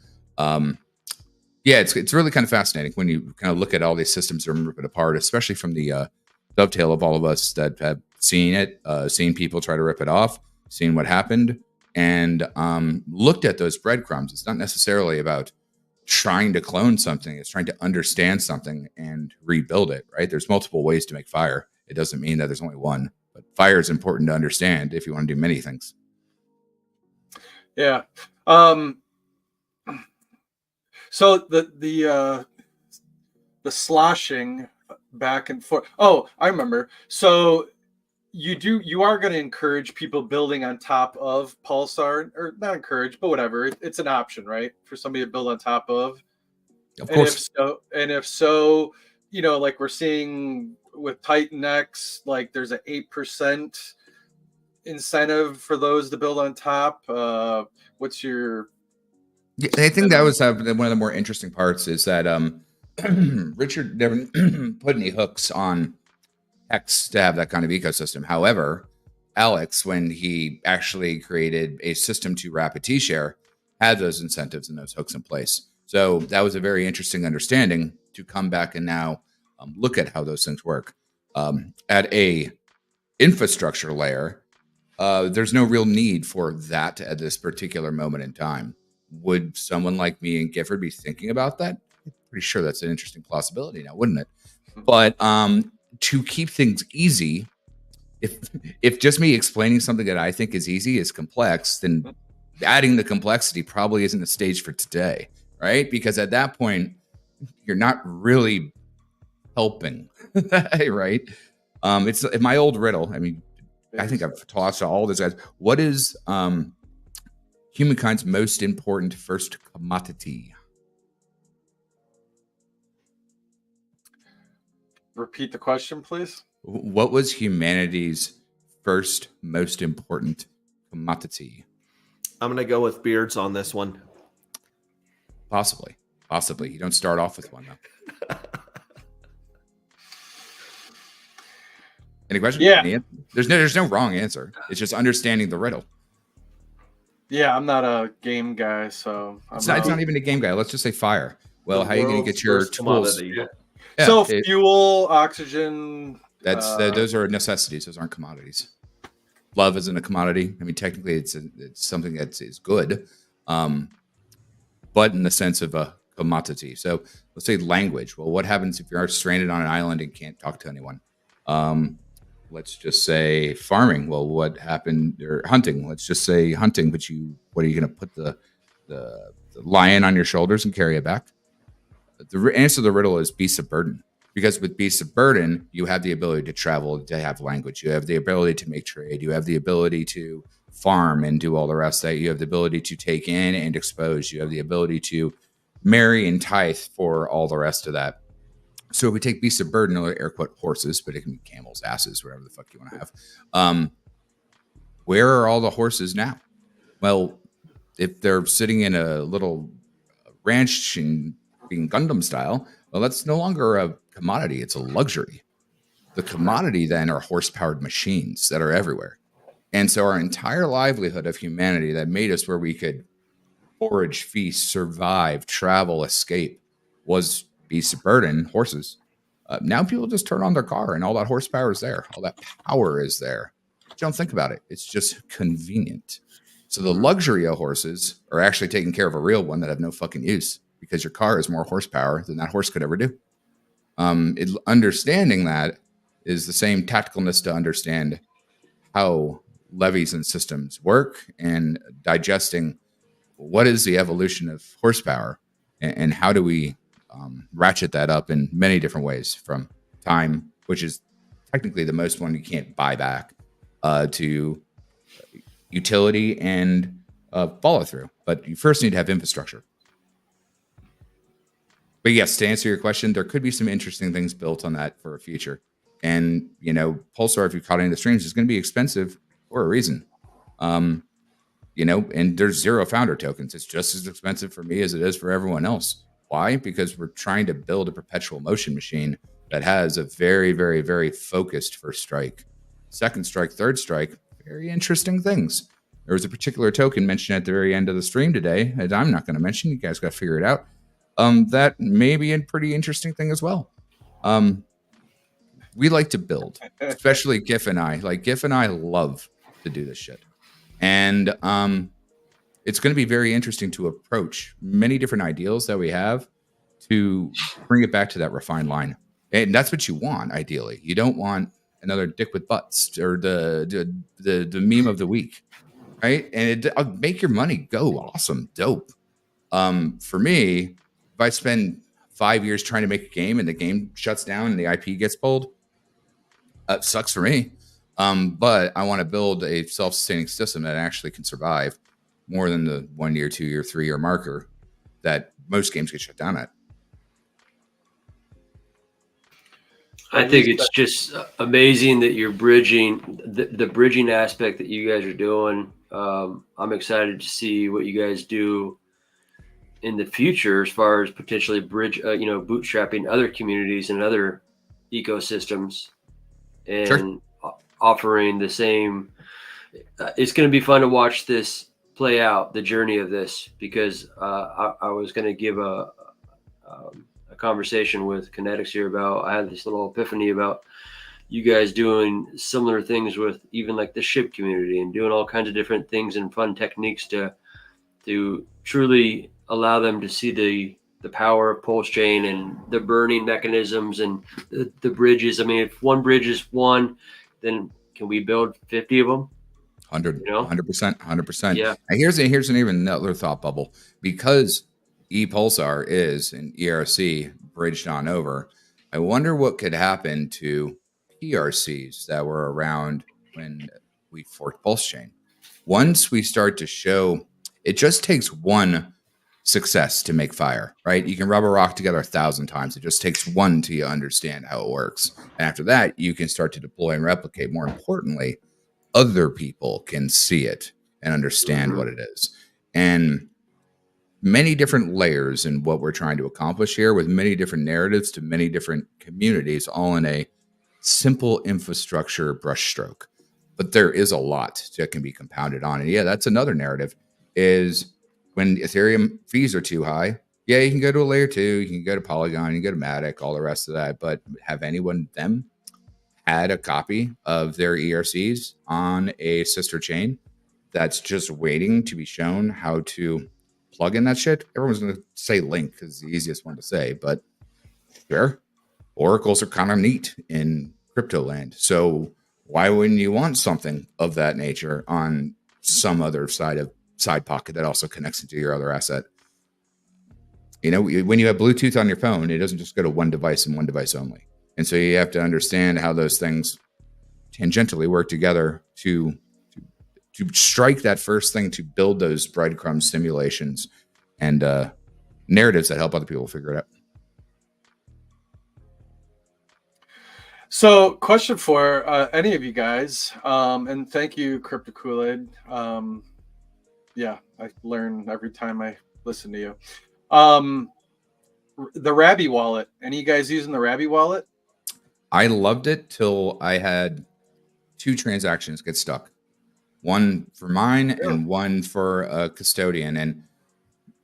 Yeah, it's really kind of fascinating when you kind of look at all these systems and rip it apart, especially from the dovetail of all of us that have seen it, seen people try to rip it off, seen what happened, and looked at those breadcrumbs. It's not necessarily about trying to clone something. It's trying to understand something and rebuild it, right? There's multiple ways to make fire. It doesn't mean that there's only one, but fire is important to understand if you want to do many things. Yeah. So the sloshing back and forth. Oh, I remember. So you are going to encourage people building on top of Pulsar, or not encourage, but whatever. It's an option, right, for somebody to build on top of. Of course. And if so, you know, like we're seeing with Titan X, like there's an 8% incentive for those to build on top. What's your? Yeah, I think that was one of the more interesting parts is that Richard never put any hooks on X to have that kind of ecosystem. However, Alex, when he actually created a system to rapid T-share, had those incentives and those hooks in place. So that was a very interesting understanding to come back and now look at how those things work. At a infrastructure layer, there's no real need for that at this particular moment in time. Would someone like me and Gifford be thinking about that? I'm pretty sure that's an interesting possibility now, wouldn't it? But to keep things easy, if just me explaining something that I think is easy is complex, then adding the complexity probably isn't the stage for today, right? Because at that point, you're not really helping, right? It's my old riddle. I mean, I think I've tossed to all these guys. What is humankind's most important first commodity? Repeat the question, please. What was humanity's first most important commodity? I'm going to go with beards on this one. Possibly. You don't start off with one, though. Any questions? Yeah. There's no wrong answer. It's just understanding the riddle. Yeah, I'm not a game guy, so It's not even a game guy. Let's just say fire. Well, how are you going to get your tools? Yeah, so fuel, oxygen. Those are necessities. Those aren't commodities. Love isn't a commodity. I mean, technically, it's something that is good, but in the sense of a commodity. So let's say language. Well, what happens if you're stranded on an island and can't talk to anyone? Let's just say farming. Well, what happened? Or hunting. Let's just say hunting. But what are you going to put the lion on your shoulders and carry it back? The answer to the riddle is beasts of burden. Because with beasts of burden, you have the ability to travel, to have language. You have the ability to make trade. You have the ability to farm and do all the rest of that. You have the ability to take in and expose. You have the ability to marry and tithe for all the rest of that. So if we take beasts of burden, or air quote horses, but it can be camels, asses, whatever the fuck you want to have. Where are all the horses now? Well, if they're sitting in a little ranch and being Gundam style, well, that's no longer a commodity. It's a luxury. The commodity then are horse-powered machines that are everywhere. And so our entire livelihood of humanity that made us where we could forage, feast, survive, travel, escape was beasts of burden, horses. Now people just turn on their car and all that horsepower is there. All that power is there. Don't think about it. It's just convenient. So the luxury of horses are actually taking care of a real one that have no fucking use because your car has more horsepower than that horse could ever do. Understanding that is the same tacticalness to understand how levees and systems work and digesting what is the evolution of horsepower and how do we ratchet that up in many different ways, from time, which is technically the most one you can't buy back, to utility and follow through. But you first need to have infrastructure. But yes, to answer your question, there could be some interesting things built on that for a future. And, you know, Pulsar, if you caught any of the streams, is going to be expensive for a reason. You know, and there's 0 founder tokens. It's just as expensive for me as it is for everyone else. Why? Because we're trying to build a perpetual motion machine that has a very, very, very focused first strike, second strike, third strike, very interesting things. There was a particular token mentioned at the very end of the stream today that I'm not going to mention. You guys got to figure it out. That may be a pretty interesting thing as well. We like to build, especially GIF and I. Like GIF and I love to do this shit. And it's going to be very interesting to approach many different ideals that we have to bring it back to that refined line. And that's what you want, ideally. You don't want another dick with butts or the meme of the week, right? And it'll make your money go awesome, dope. For me, if I spend 5 years trying to make a game and the game shuts down and the IP gets pulled, it sucks for me. But I want to build a self-sustaining system that actually can survive more than the 1 year, 2 year, 3 year marker that most games get shut down at. I think it's just amazing that you're bridging the bridging aspect that you guys are doing. I'm excited to see what you guys do in the future as far as potentially bootstrapping other communities and other ecosystems and offering the same. It's going to be fun to watch this play out, the journey of this, because I was going to give a conversation with Kinetics here about, I had this little epiphany about you guys doing similar things with even like the ship community and doing all kinds of different things and fun techniques to truly allow them to see the power of Pulsechain and the burning mechanisms and the bridges. I mean, if one bridge is one, then can we build 50 of them? 100%, 100%. Yeah. And here's an even another thought bubble. Because ePulsar is an ERC bridged on over, I wonder what could happen to PRCs that were around when we forked Pulsechain. Once we start to show, it just takes one success to make fire, right? You can rub a rock together 1,000 times. It just takes one to understand how it works. And after that, you can start to deploy and replicate. More importantly, other people can see it and understand what it is. And many different layers in what we're trying to accomplish here, with many different narratives to many different communities, all in a simple infrastructure brushstroke. But there is a lot that can be compounded on. And yeah, that's another narrative, is when Ethereum fees are too high, yeah, you can go to a layer 2, you can go to Polygon, you can go to Matic, all the rest of that. But have anyone had a copy of their ERCs on a sister chain that's just waiting to be shown how to plug in that shit? Everyone's going to say Link because it's the easiest one to say, but sure, oracles are kind of neat in crypto land. So why wouldn't you want something of that nature on some other side pocket that also connects into your other asset? You know, when you have Bluetooth on your phone, it doesn't just go to one device and one device only. And so you have to understand how those things tangentially work together to strike that first thing, to build those breadcrumb simulations and narratives that help other people figure it out. So, question for any of you guys, and thank you, Crypto Kool-Aid. Yeah, I learn every time I listen to you. The Rabby wallet. Any of you guys using the Rabby wallet? I loved it till I had 2 transactions get stuck. One for mine and one for a custodian. And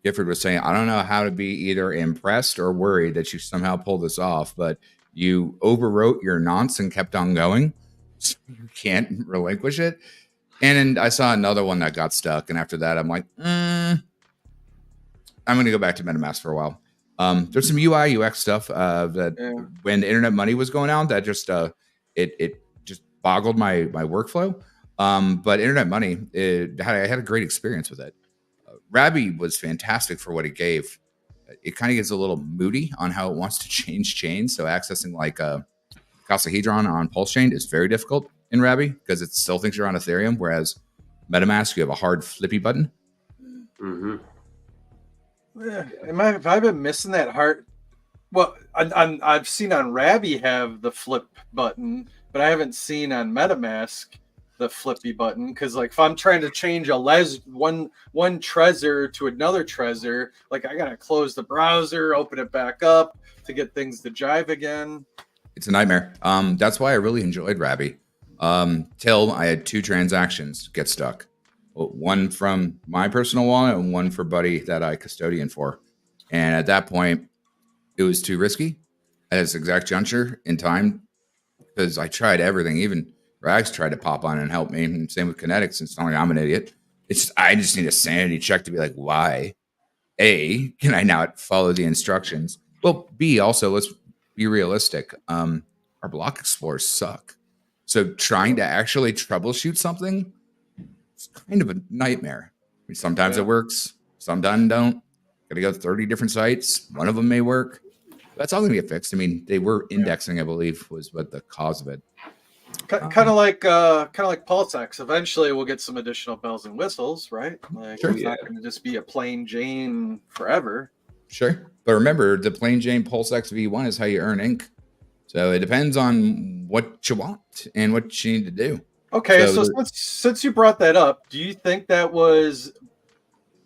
Gifford was saying, I don't know how to be either impressed or worried that you somehow pulled this off, but you overwrote your nonce and kept on going. So you can't relinquish it. And then I saw another one that got stuck. And after that, I'm like, I'm going to go back to MetaMask for a while. There's some UI UX stuff that when the internet money was going out, that just it just boggled my workflow. But internet money, I had a great experience with it. Rabby was fantastic for what it gave. It kind of gets a little moody on how it wants to change chains. So accessing like Casahedron on Pulsechain is very difficult in Rabby because it still thinks you're on Ethereum, whereas MetaMask, you have a hard flippy button. Mm-hmm. Have I been missing that hard? Well, I've seen on Rabby have the flip button, but I haven't seen on MetaMask the flippy button, because like if I'm trying to change a one Trezor to another Trezor, like I gotta close the browser, open it back up to get things to jive again. It's a nightmare. That's why I really enjoyed Rabby. Till I had 2 transactions get stuck. One from my personal wallet and one for Buddy that I custodian for. And at that point, it was too risky at this exact juncture in time, because I tried everything. Even Rags tried to pop on and help me. And same with Kinetics. It's not like I'm an idiot. It's just, I just need a sanity check to be like, why? A, can I not follow the instructions? Well, B, also, let's be realistic. Our block explorers suck. So trying to actually troubleshoot something, it's kind of a nightmare. I mean, sometimes it works, sometimes don't. Got to go to 30 different sites. One of them may work. That's all going to get fixed. I mean, they were indexing, I believe, was what the cause of it. Kind of like PulseX. Eventually, we'll get some additional bells and whistles, right? Like Sure. It's not going to just be a plain Jane forever. Sure. But remember, the plain Jane PulseX V1 is how you earn ink. So it depends on what you want and what you need to do. Okay, so since you brought that up, do you think that was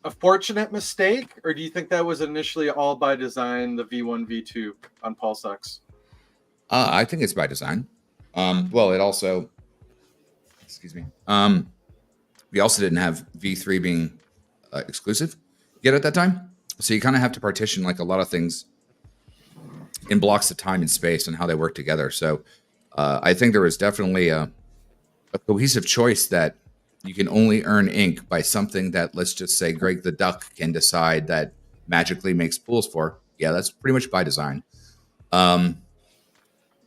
a fortunate mistake, or do you think that was initially all by design, the V1, V2 on PulseX? I think it's by design. Well, it also, excuse me. We also didn't have V3 being exclusive yet at that time. So you kind of have to partition like a lot of things in blocks of time and space and how they work together. So I think there was definitely a cohesive choice that you can only earn ink by something that, let's just say, Greg the Duck can decide that magically makes pools for. Yeah, that's pretty much by design. I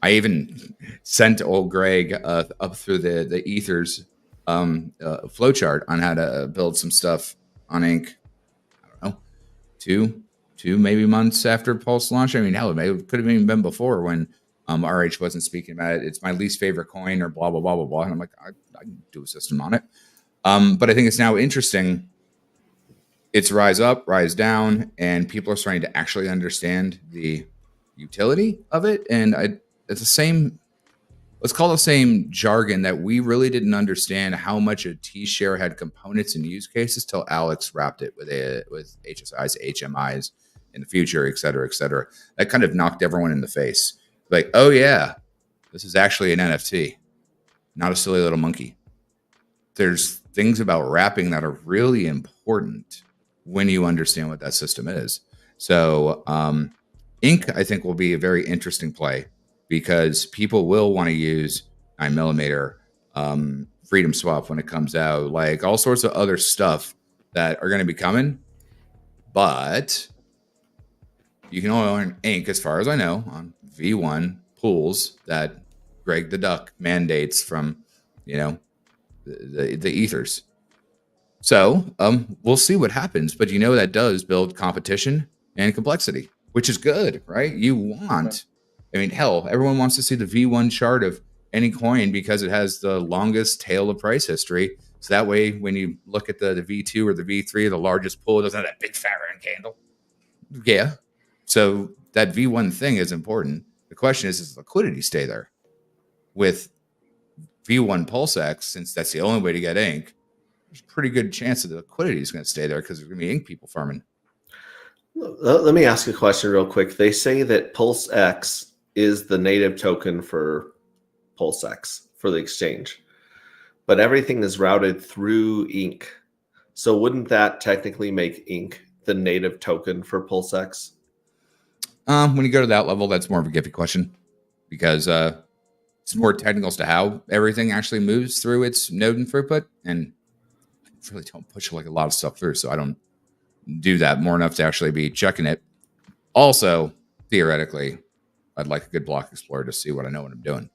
even sent old Greg up through the ethers flowchart on how to build some stuff on ink. I don't know, two maybe months after Pulse launch. I mean, hell, it could have even been before when RH wasn't speaking about it. It's my least favorite coin or blah, blah, blah, blah, blah. And I'm like, I can do a system on it. But I think it's now interesting. It's rise up, rise down, and people are starting to actually understand the utility of it. And it's the same, let's call it the same jargon that we really didn't understand how much a T-share had components and use cases till Alex wrapped it with HSIs, HMIs in the future, et cetera, et cetera. That kind of knocked everyone in the face. Like, oh yeah, this is actually an NFT, not a silly little monkey. There's things about wrapping that are really important when you understand what that system is. So ink, I think, will be a very interesting play because people will want to use 9mm Freedom Swap when it comes out, like all sorts of other stuff that are going to be coming. But you can only earn ink, as far as I know, on V1 pools that Greg the Duck mandates from, the ethers. So we'll see what happens, but that does build competition and complexity, which is good, right? You want, I mean, hell, everyone wants to see the V1 chart of any coin because it has the longest tail of price history. So that way, when you look at the V2 or the V3, the largest pool, it doesn't have that big fat round candle. Yeah. So that V1 thing is important. The question is, does liquidity stay there? With V1 PulseX, since that's the only way to get ink, there's a pretty good chance that the liquidity is going to stay there because there's going to be ink people farming. Let me ask a question real quick. They say that PulseX is the native token for PulseX for the exchange, but everything is routed through ink. So wouldn't that technically make ink the native token for PulseX? When you go to that level, that's more of a Giphy question because it's more technical as to how everything actually moves through its node and throughput. And I really don't push like a lot of stuff through, so I don't do that more enough to actually be checking it. Also, theoretically, I'd like a good block explorer to see what I know what I'm doing.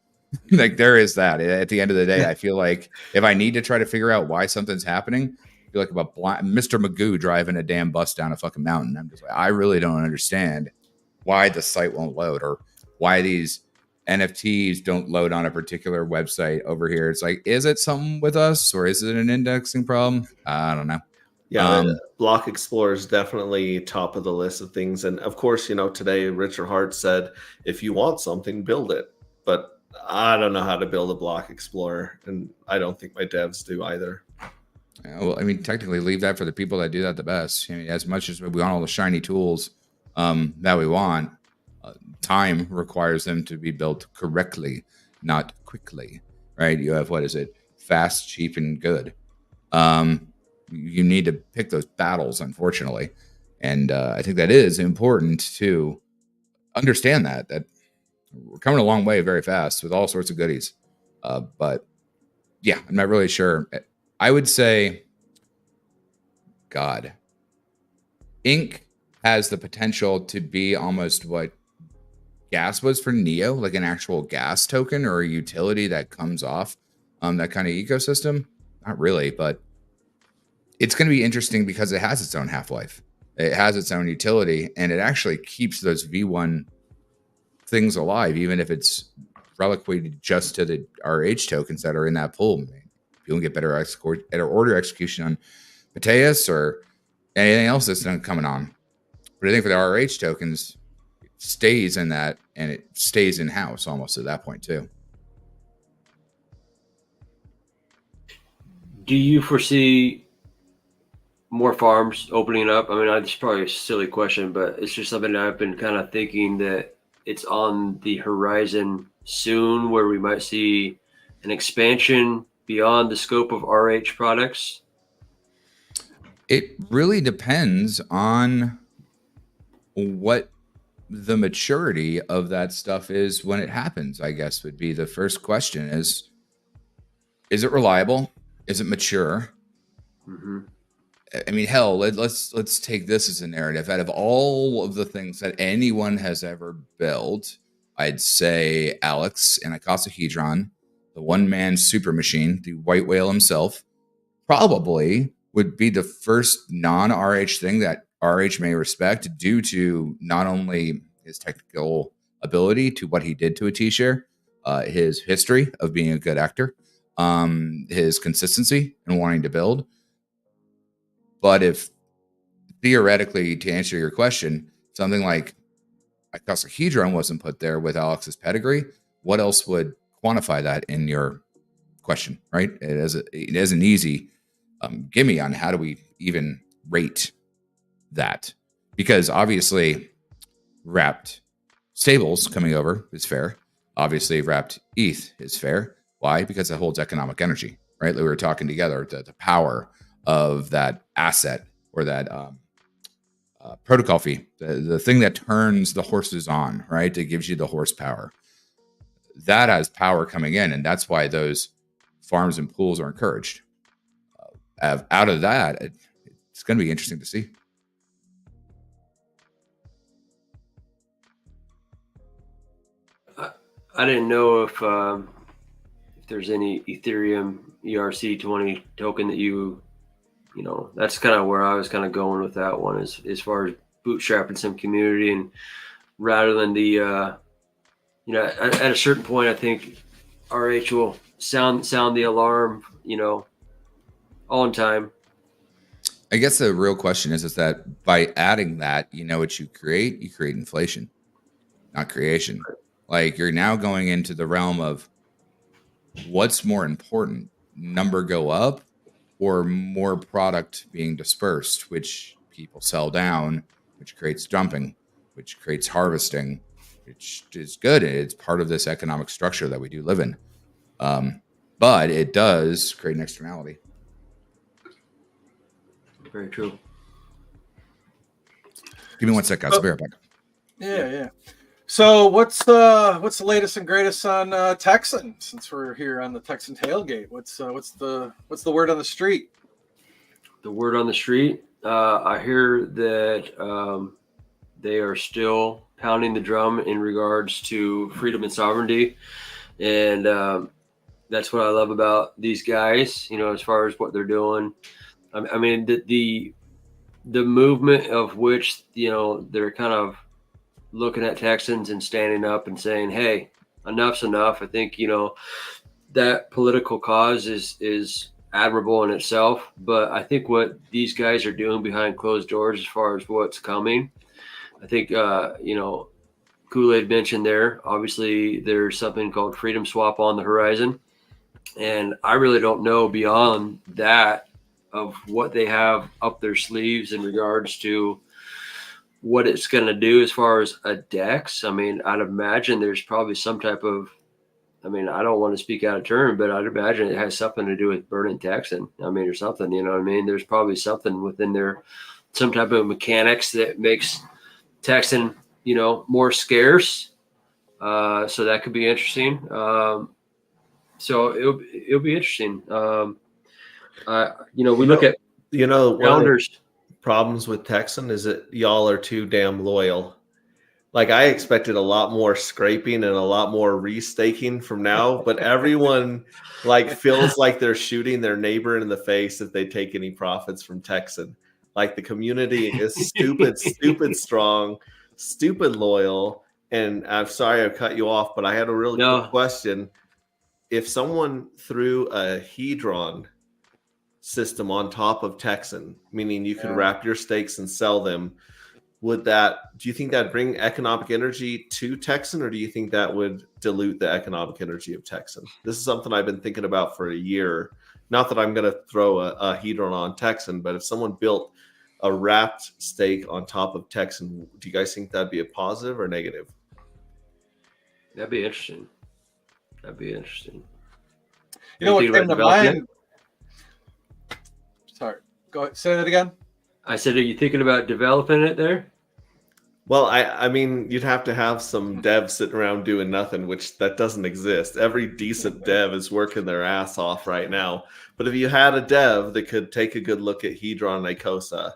Like there is that. At the end of the day, I feel like if I need to try to figure out why something's happening, I feel like about Mr. Magoo driving a damn bus down a fucking mountain. I'm just like, I really don't understand why the site won't load or why these NFTs don't load on a particular website over here. It's like, is it something with us or is it an indexing problem? I don't know. Yeah, Block Explorer is definitely top of the list of things. And of course, today Richard Hart said, if you want something, build it. But I don't know how to build a block explorer, and I don't think my devs do either. Yeah, well, I mean, technically, leave that for the people that do that the best. I mean, as much as we want all the shiny tools that we want, time requires them to be built correctly, not quickly. Right? You have, what is it? Fast, cheap, and good. You need to pick those battles, unfortunately, and I think that is important to understand that we're coming a long way very fast with all sorts of goodies. But yeah, I'm not really sure. I would say, God, ink has the potential to be almost what gas was for Neo, like an actual gas token or a utility that comes off that kind of ecosystem. Not really, but it's going to be interesting because it has its own half-life. It has its own utility, and it actually keeps those V1 things alive, even if it's reliquated just to the RH tokens that are in that pool. You don't get better order execution on Mateus or anything else that's coming on. But I think for the RH tokens, it stays in that, and it stays in-house almost at that point too. Do you foresee more farms opening up? I mean, it's probably a silly question, but it's just something that I've been kind of thinking that it's on the horizon soon, where we might see an expansion beyond the scope of RH products. It really depends on what the maturity of that stuff is when it happens, I guess would be the first question. Is it reliable? Is it mature? Mm-hmm. I mean, hell, let's take this as a narrative. Out of all of the things that anyone has ever built, I'd say Alex and Icosahedron, the one-man super machine, the white whale himself, probably would be the first non-RH thing that RH may respect due to not only his technical ability to what he did to a T-share, his history of being a good actor, his consistency and wanting to build. But if theoretically, to answer your question, something like Icosahedron wasn't put there with Alex's pedigree, what else would quantify that in your question, right? It is an easy gimme on how do we even rate that, because obviously wrapped stables coming over is fair. Obviously wrapped ETH is fair. Why? Because it holds economic energy, right? Like we were talking together, the power of that asset or that protocol fee, the thing that turns the horses on, right? It gives you the horsepower. That has power coming in, and that's why those farms and pools are encouraged. Out of that, it's going to be interesting to see. I didn't know if there's any Ethereum ERC20 token that you know, that's kind of where I was kind of going with that one, as far as bootstrapping some community, and rather than the, you know, at a certain point, I think RH will sound the alarm, you know, all in time. I guess the real question is that by adding that, you know what you create inflation, not creation. Like you're now going into the realm of what's more important, number go up or more product being dispersed, which people sell down, which creates dumping, which creates harvesting, which is good. It's part of this economic structure that we do live in. But it does create an externality. Very true. Give me 1 sec, guys. I'll be right back. Yeah. So what's the latest and greatest on Texan? Since we're here on the Texan tailgate, what's the word on the street? The word on the street. I hear that they are still pounding the drum in regards to freedom and sovereignty, and that's what I love about these guys. You know, as far as what they're doing. I mean, the movement of which, you know, they're kind of looking at Texans and standing up and saying, hey, enough's enough. I think, you know, that political cause is admirable in itself. But I think what these guys are doing behind closed doors as far as what's coming, I think, you know, Kool-Aid mentioned there. Obviously, there's something called Freedom Swap on the horizon. And I really don't know beyond that of what they have up their sleeves in regards to what it's going to do as far as a DEX. I mean, I'd imagine there's probably some type of, I mean, I don't want to speak out of turn, but I'd imagine it has something to do with burning Texan. I mean, or something, you know what I mean? There's probably something within there, some type of mechanics that makes Texan, you know, more scarce. So that could be interesting. So it'll be interesting. You know, we look at one of the founders. problems with Texan is that y'all are too damn loyal. Like I expected a lot more scraping and a lot more restaking from now, but everyone like feels like they're shooting their neighbor in the face if they take any profits from Texan. Like the community is stupid strong, stupid loyal. And I'm sorry I cut you off, but I had a really quick question. If someone threw a Hedron system on top of Texan, meaning you could wrap your stakes and sell them, do you think that'd bring economic energy to Texan, or do you think that would dilute the economic energy of Texan? This is something I've been thinking about for a year. Not that I'm going to throw a Hedron on Texan, but if someone built a wrapped stake on top of Texan, do you guys think that'd be a positive or negative? That'd be interesting. That'd be interesting. You know what came to mind? Sorry, go ahead. Say that again. I said, are you thinking about developing it there? Well, I mean, you'd have to have some devs sitting around doing nothing, which that doesn't exist. Every decent dev is working their ass off right now. But if you had a dev that could take a good look at Hedron and Icosa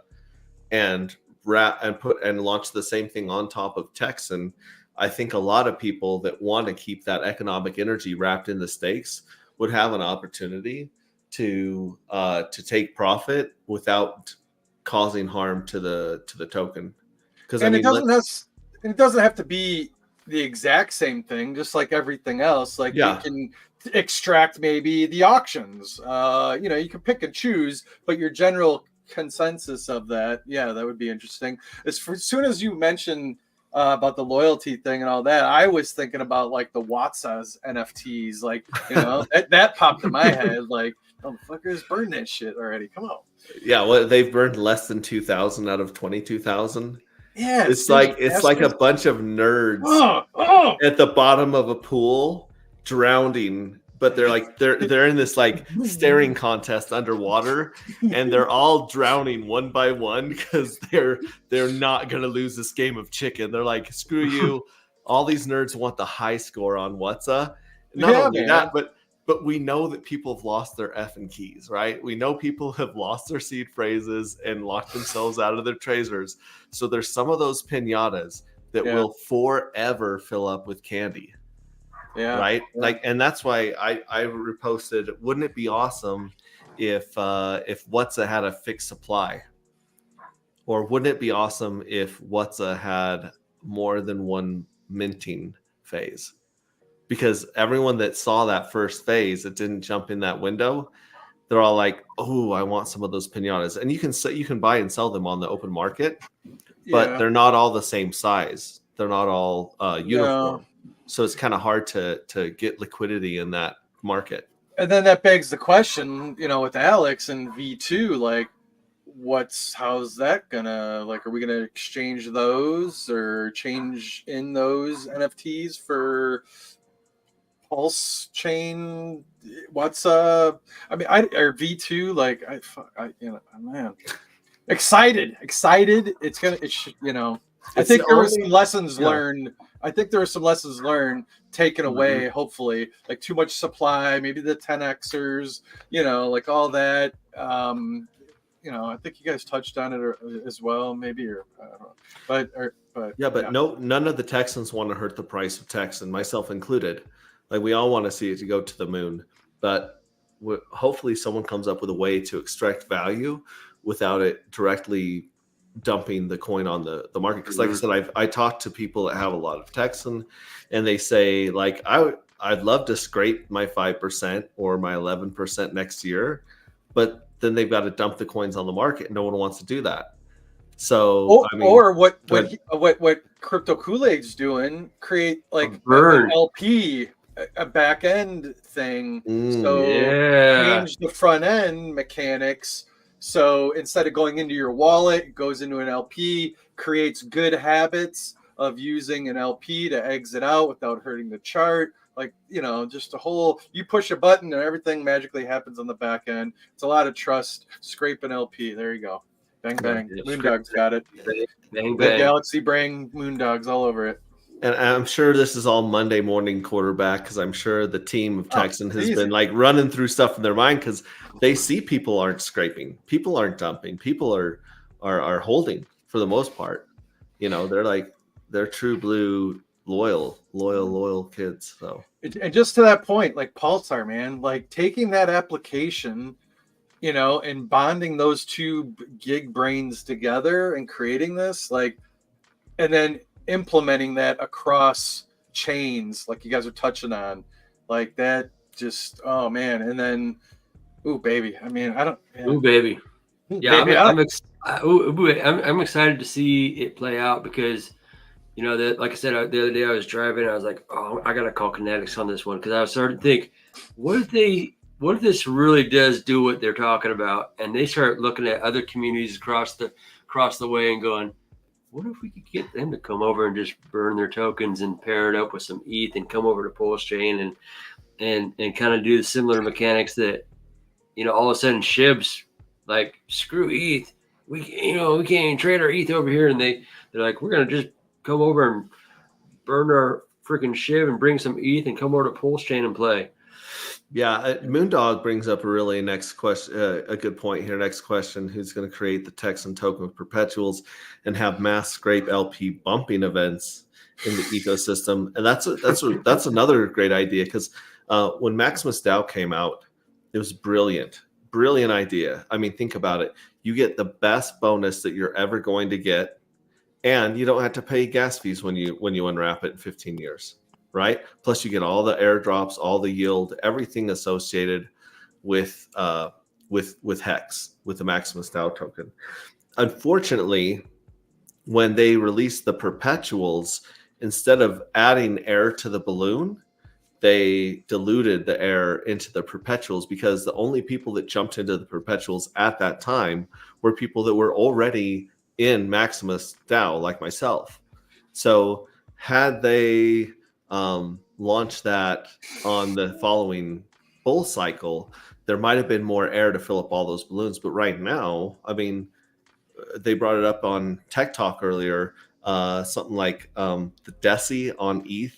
and launch the same thing on top of Texan, I think a lot of people that want to keep that economic energy wrapped in the stakes would have an opportunity to take profit without causing harm to the token. Because it doesn't have to be the exact same thing, just like everything else. Like you can extract maybe the auctions. You know, you can pick and choose, but your general consensus of that, that would be interesting. As soon as you mentioned about the loyalty thing and all that, I was thinking about like the Watsa's NFTs, like, you know, that popped in my head, like, motherfuckers burn that shit already. Come on. Yeah, well, they've burned less than 2,000 out of 22,000. Yeah, it's like a bunch of nerds at the bottom of a pool drowning, but they're in this like staring contest underwater, and they're all drowning one by one because they're not gonna lose this game of chicken. They're like, screw you. All these nerds want the high score on Whatsa. Not only that, but we know that people have lost their effing keys, right? We know people have lost their seed phrases and locked themselves out of their treasures. So there's some of those pinatas that will forever fill up with candy. Yeah. Right. Yeah. Like, and that's why I reposted, wouldn't it be awesome if Whatsa had a fixed supply? Or wouldn't it be awesome if Whatsa had more than one minting phase? Because everyone that saw that first phase that didn't jump in that window, they're all like, "Oh, I want some of those pinatas." And you can buy and sell them on the open market, but they're not all the same size. They're not all uniform. So it's kind of hard to get liquidity in that market. And then that begs the question, you know, with Alex and V2, like, how's that gonna, like, are we gonna exchange those or change in those NFTs for Pulsechain? I mean, or V2, like, you know, man, excited. It should, you know, I think there were some lessons learned. I think there were some lessons learned taken away, hopefully, like too much supply, maybe the 10Xers, you know, like all that. You know, I think you guys touched on it as well, maybe, or I don't know. But none of the Texans want to hurt the price of Texan, myself included. Like, we all want to see it to go to the moon, but hopefully someone comes up with a way to extract value without it directly dumping the coin on the market. Because like I said, I talked to people that have a lot of Texan, and they say, like, I'd love to scrape my 5% or my 11% next year, but then they've got to dump the coins on the market, and no one wants to do that. So I mean, or what go ahead. what Crypto Kool-Aid's doing, create like an burn. LP, a back end thing. So Yeah. change the front end mechanics. So instead of going into your wallet, it goes into an LP, creates good habits of using an LP to exit out without hurting the chart. Like, just a whole, you push a button and everything magically happens on the back end. It's a lot of trust. Scrape an LP. There you go. Bang, bang. Yeah, Moondog's got it. Bang, The bang. Galaxy Brain Moondogs all over it. And I'm sure this is all Monday morning quarterback, because I'm sure the team of Texan has easy. been like running through stuff in their mind, because they see people aren't scraping, people aren't dumping, people are holding for the most part. They're true blue, loyal kids. So, and just to that point, like Pulsar, man, like taking that application, and bonding those two gig brains together and creating this, like, and then implementing that across chains, like you guys are touching on, like that, just, oh man. And then, ooh baby, I mean, I don't, man. Ooh baby, yeah, baby, I'm excited to see it play out, because like I said, the other day I was driving, I was like, oh, I gotta call Kinetics on this one, because I was starting to think, what if this really does do what they're talking about, and they start looking at other communities across the way and going, what if we could get them to come over and just burn their tokens and pair it up with some ETH and come over to Pulsechain and kind of do the similar mechanics that, all of a sudden Shib's like, screw ETH, we can't even trade our ETH over here, and they're like, we're gonna just come over and burn our freaking Shib and bring some ETH and come over to Pulsechain and play. Yeah, Moondog brings up a really next question, a good point here. Next question: who's going to create the Texan token with perpetuals and have mass scrape LP bumping events in the ecosystem? And that's another great idea, because when Maximus DAO came out, it was brilliant idea. I mean, think about it: you get the best bonus that you're ever going to get, and you don't have to pay gas fees when you unwrap it in 15 years. Right. Plus, you get all the airdrops, all the yield, everything associated with Hex, with the Maximus DAO token. Unfortunately, when they released the perpetuals, instead of adding air to the balloon, they diluted the air into the perpetuals, because the only people that jumped into the perpetuals at that time were people that were already in Maximus DAO, like myself. So had they launch that on the following bull cycle, there might have been more air to fill up all those balloons. But right now, I mean, they brought it up on Tech Talk earlier, something like the Deci on ETH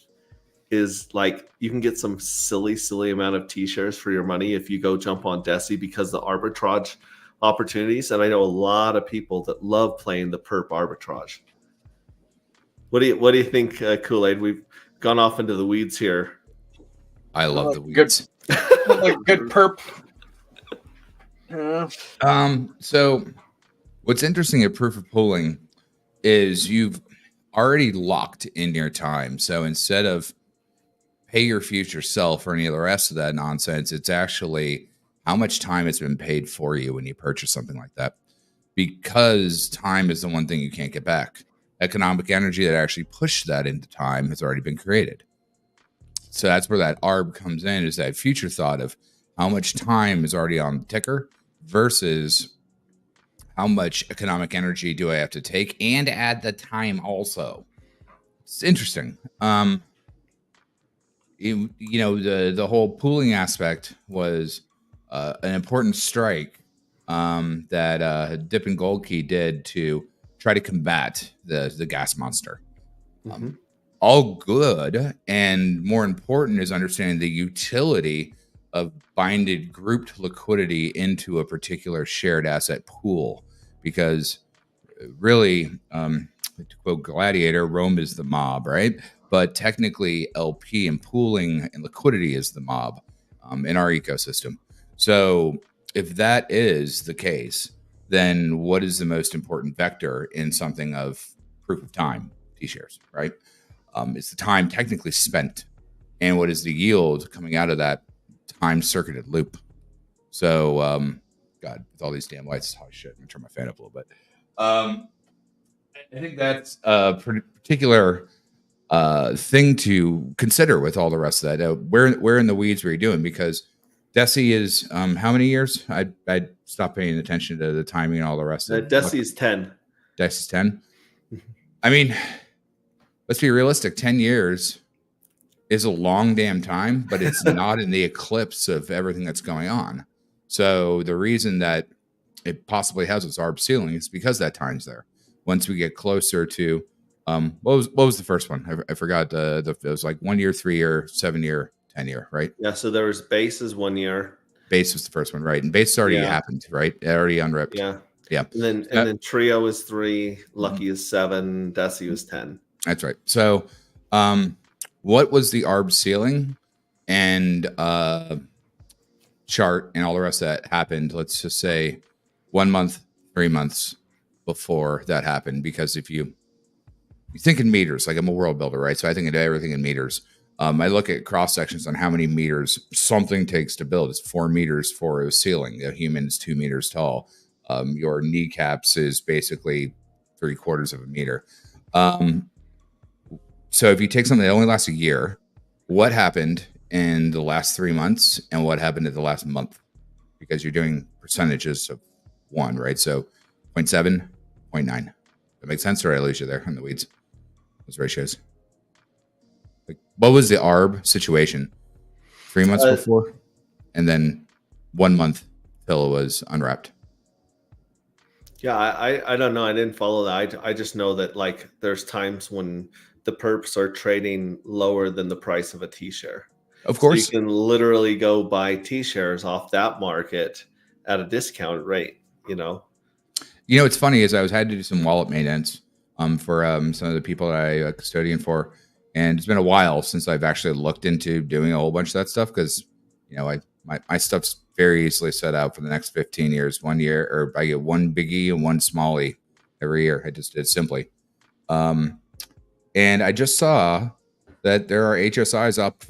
is like, you can get some silly amount of T-shares for your money if you go jump on Deci, because the arbitrage opportunities. And I know a lot of people that love playing the perp arbitrage. What do you think, Kool-Aid? We've gone off into the weeds here. I love the weeds. Like good perp. So what's interesting at proof of pooling is you've already locked in your time. So instead of pay your future self or any of the rest of that nonsense, it's actually how much time has been paid for you when you purchase something like that. Because time is the one thing you can't get back. Economic energy that actually pushed that into time has already been created. So that's where that ARB comes in, is that future thought of how much time is already on the ticker versus how much economic energy do I have to take and add the time also. It's interesting. The whole pooling aspect was an important strike that Dip and Gold Key did to try to combat the gas monster. All good, and more important is understanding the utility of binded grouped liquidity into a particular shared asset pool, because really, to quote Gladiator, Rome is the mob, right? But technically LP and pooling and liquidity is the mob in our ecosystem. So if that is the case, then what is the most important vector in something of proof of time, T-shares, right? It's the time technically spent, and what is the yield coming out of that time circuited loop. So, God, with all these damn lights, oh shit, I'm gonna turn my fan up a little bit. I think that's a particular thing to consider with all the rest of that. Where in the weeds were you doing? Because Deci is how many years? I stopped paying attention to the timing and all the rest of it. Deci is 10. Deci's 10. I mean, let's be realistic. 10 years is a long damn time, but it's not in the eclipse of everything that's going on. So the reason that it possibly has its ARB ceiling is because that time's there. Once we get closer to what was the first one? I forgot. It was like 1 year, 3 year, 7 year, 10 year, right? Yeah. So there was base is 1 year. Base was the first one, right? And base already happened, right? It already unripped. Yeah. Yeah. And then trio is 3, lucky is 7, Deci was 10. That's right. So what was the ARB ceiling and chart and all the rest of that happened? Let's just say 1 month, 3 months before that happened. Because if you think in meters, like I'm a world builder, right? So I think of everything in meters. I look at cross sections on how many meters something takes to build. It's 4 meters for a ceiling. A human is 2 meters tall. Your kneecaps is basically 3/4 of a meter. So if you take something that only lasts a year, what happened in the last 3 months and what happened in the last month? Because you're doing percentages of 1, right? So 0.7, 0.9. That makes sense, or did I lose you there in the weeds? Those ratios. Like, what was the ARB situation 3 months before, and then 1 month till it was unwrapped? Yeah, I don't know. I didn't follow that. I just know that like there's times when the perps are trading lower than the price of a T-share. Of course, so you can literally go buy T-shares off that market at a discount rate. It's funny is I had to do some wallet maintenance for some of the people that I custodian for, and it's been a while since I've actually looked into doing a whole bunch of that stuff because my stuff's very easily set out for the next 15 years. 1 year, or I get one biggie and one smallie every year. I just did simply. And I just saw that there are HSIs up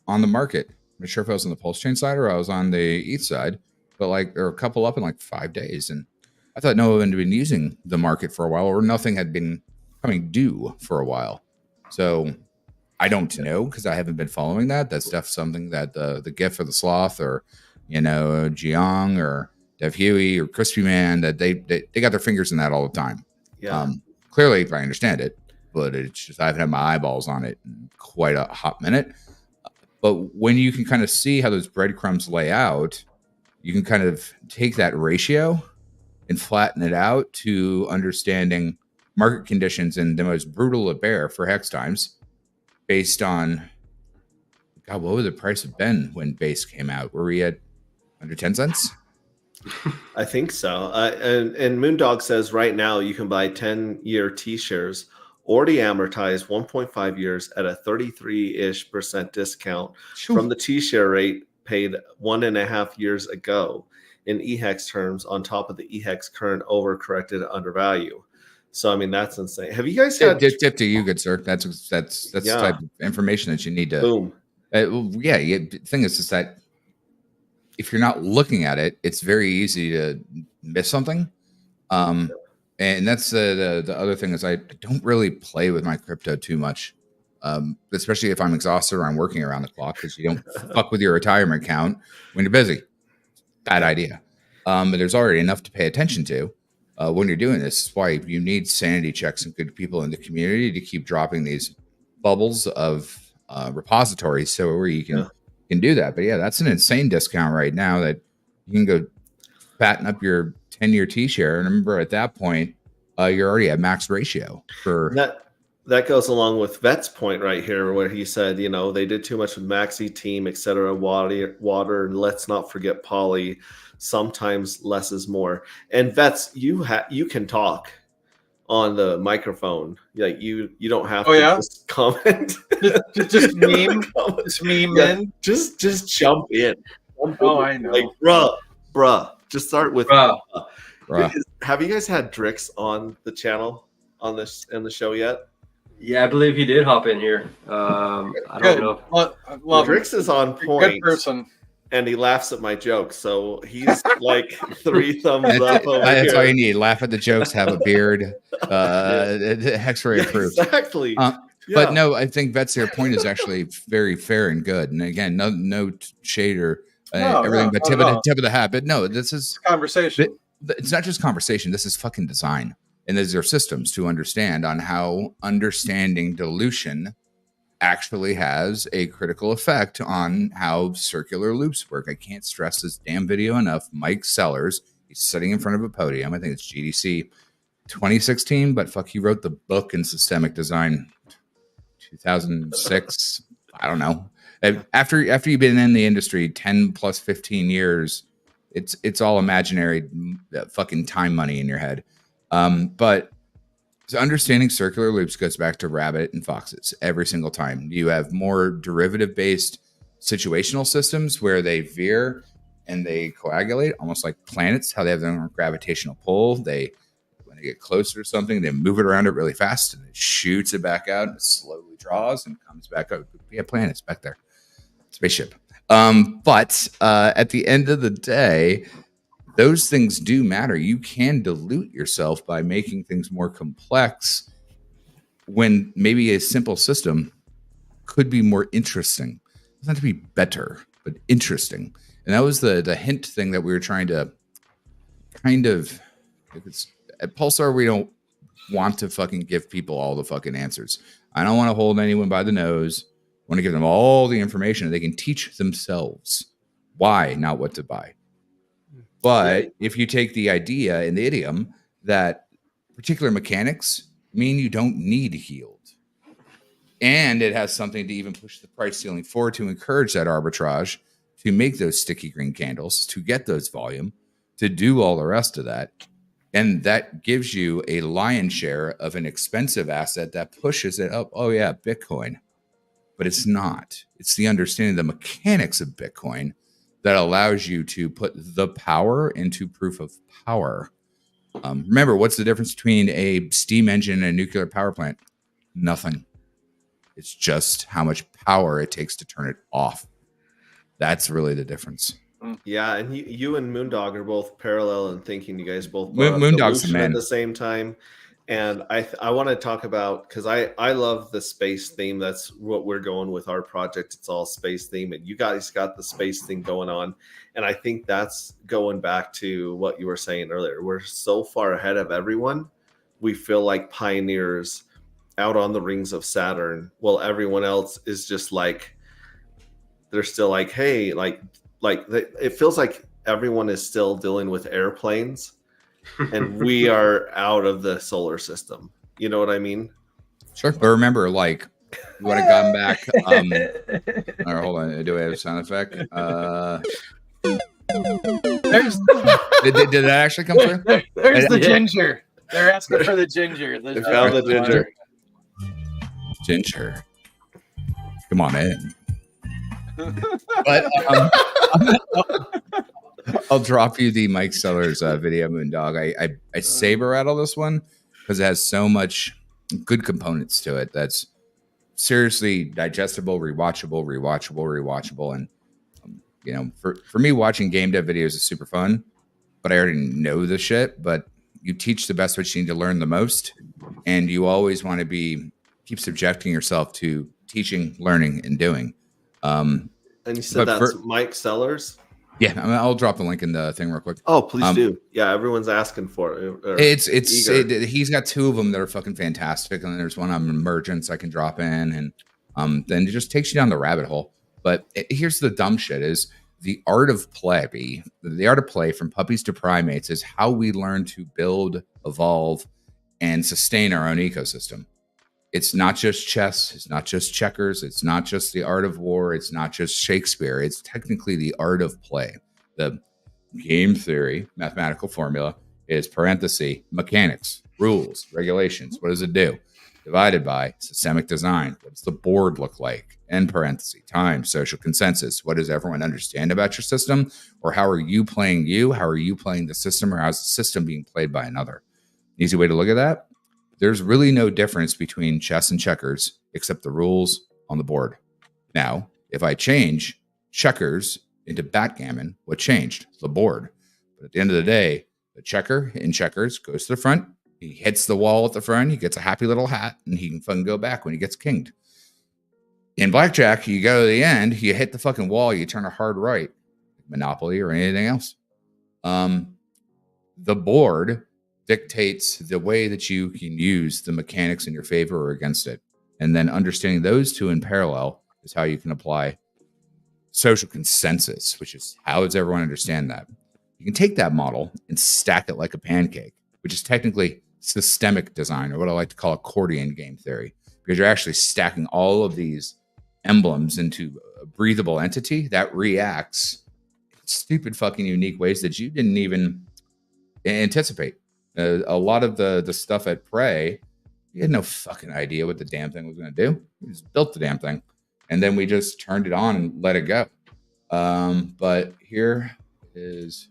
on the market. I'm not sure if I was on the Pulsechain side or I was on the ETH side, but like there are a couple up in like 5 days. And I thought no one had been using the market for a while, or nothing had been coming due for a while. So I don't know because I haven't been following that. That's definitely something that the GIF or the Sloth or Jiang or Dev Huey or Crispy Man that they got their fingers in that all the time. Yeah. Clearly, if I understand it, but it's just I haven't had my eyeballs on it in quite a hot minute. But when you can kind of see how those breadcrumbs lay out, you can kind of take that ratio and flatten it out to understanding market conditions and the most brutal of bear for hex times based on, God, what would the price have been when base came out? Were we at under 10 cents? I think so. And Moondog says right now you can buy 10-year T-shares already amortized 1.5 years at a 33-ish% discount from the T-share rate paid 1.5 years ago in EHEX terms on top of the EHEX current overcorrected undervalue. So, I mean, that's insane. Have you guys had... Tip to you, good sir. That's the type of information that you need to... Boom. The thing is just that if you're not looking at it, it's very easy to miss something. And that's the other thing is I don't really play with my crypto too much, especially if I'm exhausted or I'm working around the clock because you don't fuck with your retirement account when you're busy. Bad idea. But there's already enough to pay attention to when you're doing this. That's why you need sanity checks and good people in the community to keep dropping these bubbles of repositories so where you can do that. But yeah, that's an insane discount right now that you can go fatten up your 10-year T-share. And remember at that point, you're already at max ratio for that goes along with Vet's point right here, where he said, they did too much with Maxi Team, etc. Water, and let's not forget Poly. Sometimes less is more. And Vets, you can talk on the microphone. Like you don't have to just comment. just meme. Just meme in. Just jump in. I know. Like bruh. Just start with bruh. Have you guys had Drix on the channel in the show yet? Yeah, I believe he did hop in here. I don't know. Well, Drix is on point. Good person. and he laughs at my jokes. So he's like 3 thumbs up over That's all you here. need. Laugh at the jokes, have a beard, X-ray approved. Exactly. But no, I think Vet's point is actually very fair and good. And again, no shade or everything, but tip of the hat. But no, this is conversation. It's not just conversation. This is fucking design. And these are systems to understand on how understanding dilution actually has a critical effect on how circular loops work. I can't stress this damn video enough. Mike Sellers, he's sitting in front of a podium. I think it's GDC 2016, but fuck, he wrote the book in systemic design 2006. I don't know. After you've been in the industry 10 plus 15 years, it's all imaginary fucking time money in your head. But so understanding circular loops goes back to rabbit and foxes every single time. You have more derivative-based situational systems where they veer and they coagulate, almost like planets, how they have their own gravitational pull. When they get closer to something, they move it around it really fast and it shoots it back out and it slowly draws and comes back up. We have planets back there. Spaceship. But at the end of the day, those things do matter. You can dilute yourself by making things more complex when maybe a simple system could be more interesting. It doesn't have to be better, but interesting. And that was the hint thing that we were trying to kind of, at Pulsar, we don't want to fucking give people all the fucking answers. I don't want to hold anyone by the nose. I want to give them all the information that they can teach themselves why, not what to buy. But if you take the idea and the idiom that particular mechanics mean you don't need yield, and it has something to even push the price ceiling forward to encourage that arbitrage, to make those sticky green candles, to get those volume, to do all the rest of that. And that gives you a lion's share of an expensive asset that pushes it up. Oh yeah, Bitcoin. But it's not. It's the understanding of the mechanics of Bitcoin that allows you to put the power into proof of power. Remember, what's the difference between a steam engine and a nuclear power plant? Nothing. It's just how much power it takes to turn it off. That's really the difference. Yeah, and you and Moondog are both parallel in thinking. You guys both Moondog's the man at the same time. And I want to talk about, because I love the space theme. That's what we're going with our project. It's all space theme. And you guys got the space thing going on. And I think that's going back to what you were saying earlier. We're so far ahead of everyone. We feel like pioneers out on the rings of Saturn. Well, everyone else is just like, they're still like, hey, it feels like everyone is still dealing with airplanes. And we are out of the solar system. You know what I mean? Sure. But remember, like, you would have gotten back. All right, hold on. Do we have a sound effect? Did that actually come through? There's the ginger. They're asking for the ginger. They found the ginger. Ginger. Come on in. But I'll drop you the Mike Sellers video, Moondog. I saber rattle this one because it has so much good components to it that's seriously digestible, rewatchable. And you know, for me, watching game dev videos is super fun, but I already know the shit. But you teach the best what you need to learn the most, and you always want to keep subjecting yourself to teaching, learning, and doing. And you said that's Mike Sellers? Yeah, I'll drop the link in the thing real quick. Oh, please do. Yeah, everyone's asking for it. He's got 2 of them that are fucking fantastic, and then there's one on emergence I can drop in, and then it just takes you down the rabbit hole. But here's the dumb shit: is the art of play. The art of play from puppies to primates is how we learn to build, evolve, and sustain our own ecosystem. It's not just chess. It's not just checkers. It's not just the art of war. It's not just Shakespeare. It's technically the art of play. The game theory, mathematical formula is parenthesis, mechanics, rules, regulations. What does it do? Divided by systemic design. What does the board look like? End parenthesis, time, social consensus. What does everyone understand about your system? Or how are you playing you? How are you playing the system? Or how's the system being played by another? Easy way to look at that. There's really no difference between chess and checkers except the rules on the board. Now, if I change checkers into backgammon, what changed? The board. But at the end of the day, the checker in checkers goes to the front. He hits the wall at the front. He gets a happy little hat, and he can fucking go back when he gets kinged. In blackjack, you go to the end, you hit the fucking wall, you turn a hard right. Monopoly or anything else. The board dictates the way that you can use the mechanics in your favor or against it. And then understanding those two in parallel is how you can apply social consensus, which is how does everyone understand that? You can take that model and stack it like a pancake, which is technically systemic design, or what I like to call accordion game theory, because you're actually stacking all of these emblems into a breathable entity that reacts in stupid fucking unique ways that you didn't even anticipate. A lot of the stuff at Prey, we had no fucking idea what the damn thing was going to do. We just built the damn thing, and then we just turned it on and let it go. But here is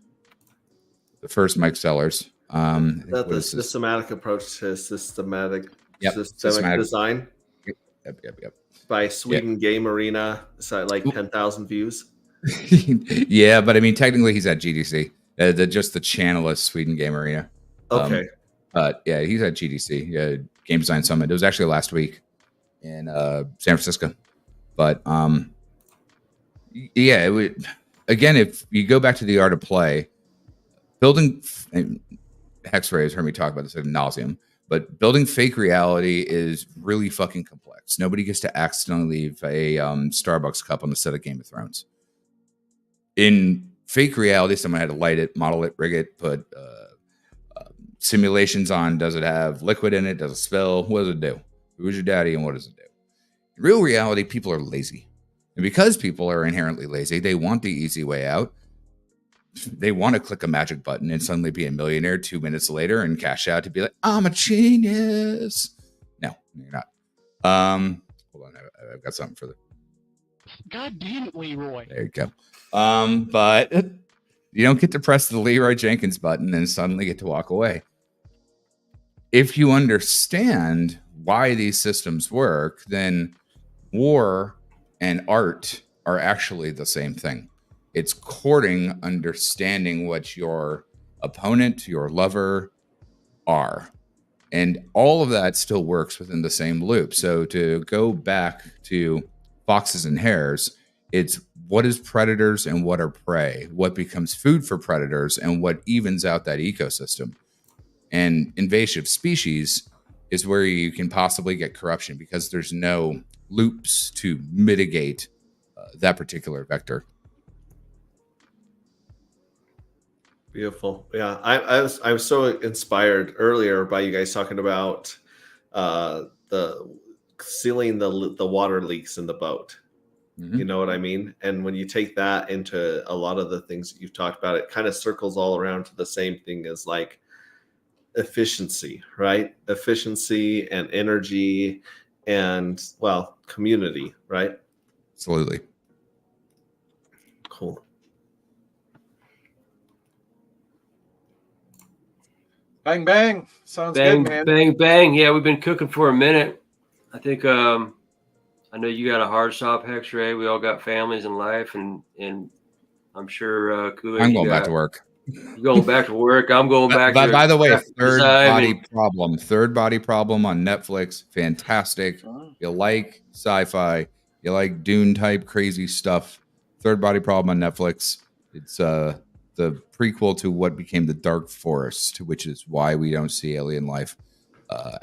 the first Mike Sellers. That the systematic approach to systemic design. Yep. By Sweden Game Arena. It's at like 10,000 views. Yeah, but I mean, technically he's at GDC. Just the channel is Sweden Game Arena. Okay. But yeah, he's at GDC, Game Design Summit. It was actually last week in San Francisco. But yeah, again, if you go back to the art of play, building Hexray has heard me talk about this ad nauseum, but building fake reality is really fucking complex. Nobody gets to accidentally leave a Starbucks cup on the set of Game of Thrones. In fake reality, someone had to light it, model it, rig it, put simulations on. Does it have liquid in it? Does it spill? What does it do? Who's your daddy and what does it do? In real reality, people are lazy. And because people are inherently lazy, they want the easy way out. They want to click a magic button and suddenly be a millionaire 2 minutes later and cash out to be like, I'm a genius. No, you're not. Hold on, I've got something for the. God damn it, Leroy. There you go. But you don't get to press the Leroy Jenkins button and suddenly get to walk away. If you understand why these systems work, then war and art are actually the same thing. It's courting understanding what your opponent, your lover are. And all of that still works within the same loop. So to go back to foxes and hares, it's what is predators and what are prey, what becomes food for predators and what evens out that ecosystem. And invasive species is where you can possibly get corruption because there's no loops to mitigate that particular vector. Beautiful. Yeah, I was so inspired earlier by you guys talking about the sealing the water leaks in the boat. Mm-hmm. You know what I mean? And when you take that into a lot of the things that you've talked about, it kind of circles all around to the same thing as like efficiency, right? Efficiency and energy and, well, community, right? Absolutely. Cool. Bang, bang. Sounds Bang, good, man. bang, bang. Yeah, we've been cooking for a minute. I think I know you got a hard stop, Hexray. We all got families in life, and I'm sure Kuwait, I'm going back to work. You're going back to work. I'm going back to by the way, Third Body Problem on Netflix. Fantastic. You like sci-fi, you like Dune type crazy stuff. Third Body Problem on Netflix. It's the prequel to what became the Dark Forest, which is why we don't see alien life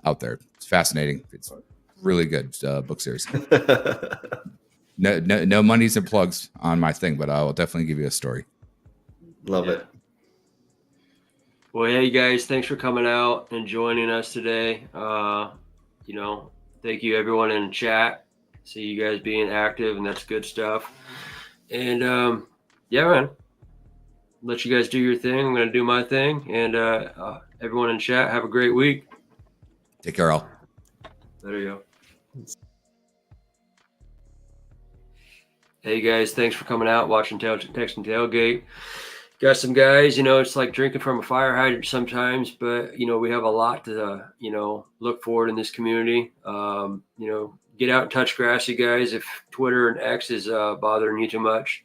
out there. It's fascinating. It's really good book series. No monies and plugs on my thing, but I will definitely give you a story. Love it. Well, hey guys, thanks for coming out and joining us today. Thank you everyone in chat. See you guys being active, and that's good stuff. And yeah, man, let you guys do your thing. I'm gonna do my thing, and everyone in chat, have a great week. Take care, all. There you go. Hey guys, thanks for coming out, watching Text and Tailgate. Got some guys, it's like drinking from a fire hydrant sometimes, but we have a lot to look forward in this community. Get out and touch grass, you guys. If Twitter and X is bothering you too much,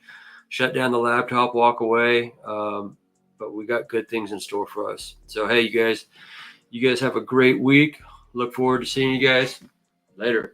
shut down the laptop, walk away. But we got good things in store for us. So, hey, you guys have a great week. Look forward to seeing you guys later.